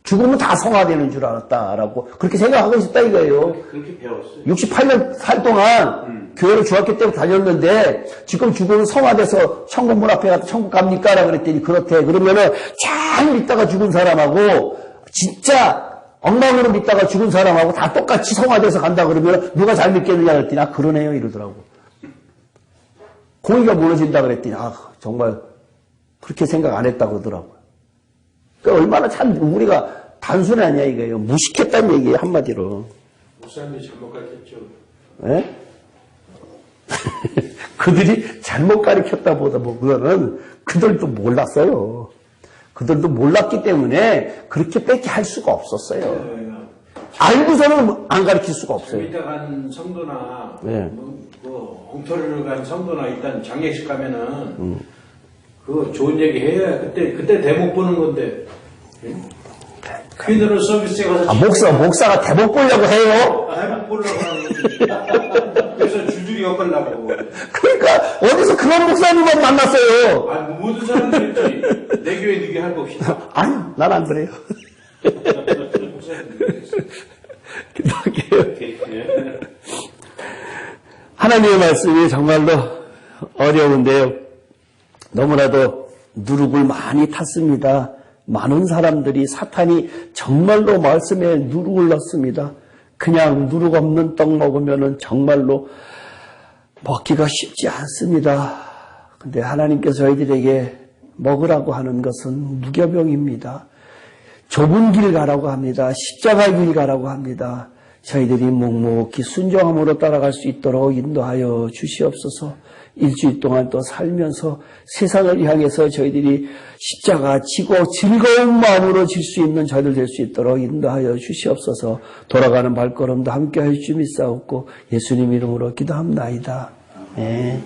죽으면 다 성화되는 줄 알았다라고 그렇게 생각하고 있었다 이거예요. 그렇게 배웠어요. 68년 살 동안 교회를 중학교 때부터 다녔는데 지금 죽으면 성화돼서 천국 문 앞에 가서 천국 갑니까? 라고 그랬더니 그렇대. 그러면은 잘 믿다가 죽은 사람하고 진짜 엉망으로 믿다가 죽은 사람하고 다 똑같이 성화돼서 간다 그러면 누가 잘 믿겠느냐 그랬더니 그러네요 이러더라고. 공의가 무너진다 그랬더니 정말 그렇게 생각 안 했다고 그러더라고요. 그러니까 얼마나 참 우리가 단순하냐 이거예요. 무식했다는 얘기예요 한마디로. 목사님이 잘못 가르쳤죠. 예? 그들이 잘못 가르쳤다 보다 그거는 그들도 몰랐어요. 그들도 몰랐기 때문에 그렇게 뺏게 할 수가 없었어요. 알고서는 안 가르칠 수가 없어요. 밑에 간 성도나 네. 엉터리를 간 성도나 일단 장례식 가면은 그거 좋은 얘기 해야 그때 대목 보는 건데 퀴즈는 서비스에 가서 목사가 대목 보려고 해요. 대목 보려고 하는 거지. 그래서 줄줄이 엮으려고. 그러니까 어디서 그런 목사님만 만났어요. 모든 사람들이 있지. 내 교회 네게 할 거 없이다. 아니, 난 안 그래요. 기도할게요. 하나님의 말씀이 정말로 어려운데요. 너무나도 누룩을 많이 탔습니다. 많은 사람들이 사탄이 정말로 말씀에 누룩을 넣습니다. 그냥 누룩 없는 떡 먹으면 정말로 먹기가 쉽지 않습니다. 근데 하나님께서 저희들에게 먹으라고 하는 것은 무교병입니다. 좁은 길 가라고 합니다. 십자가 길 가라고 합니다. 저희들이 묵묵히 순종함으로 따라갈 수 있도록 인도하여 주시옵소서. 일주일 동안 또 살면서 세상을 향해서 저희들이 십자가 지고 즐거운 마음으로 질 수 있는 저희들 될 수 있도록 인도하여 주시옵소서. 돌아가는 발걸음도 함께 하여 주시 믿사옵고 예수님 이름으로 기도합나이다. 네.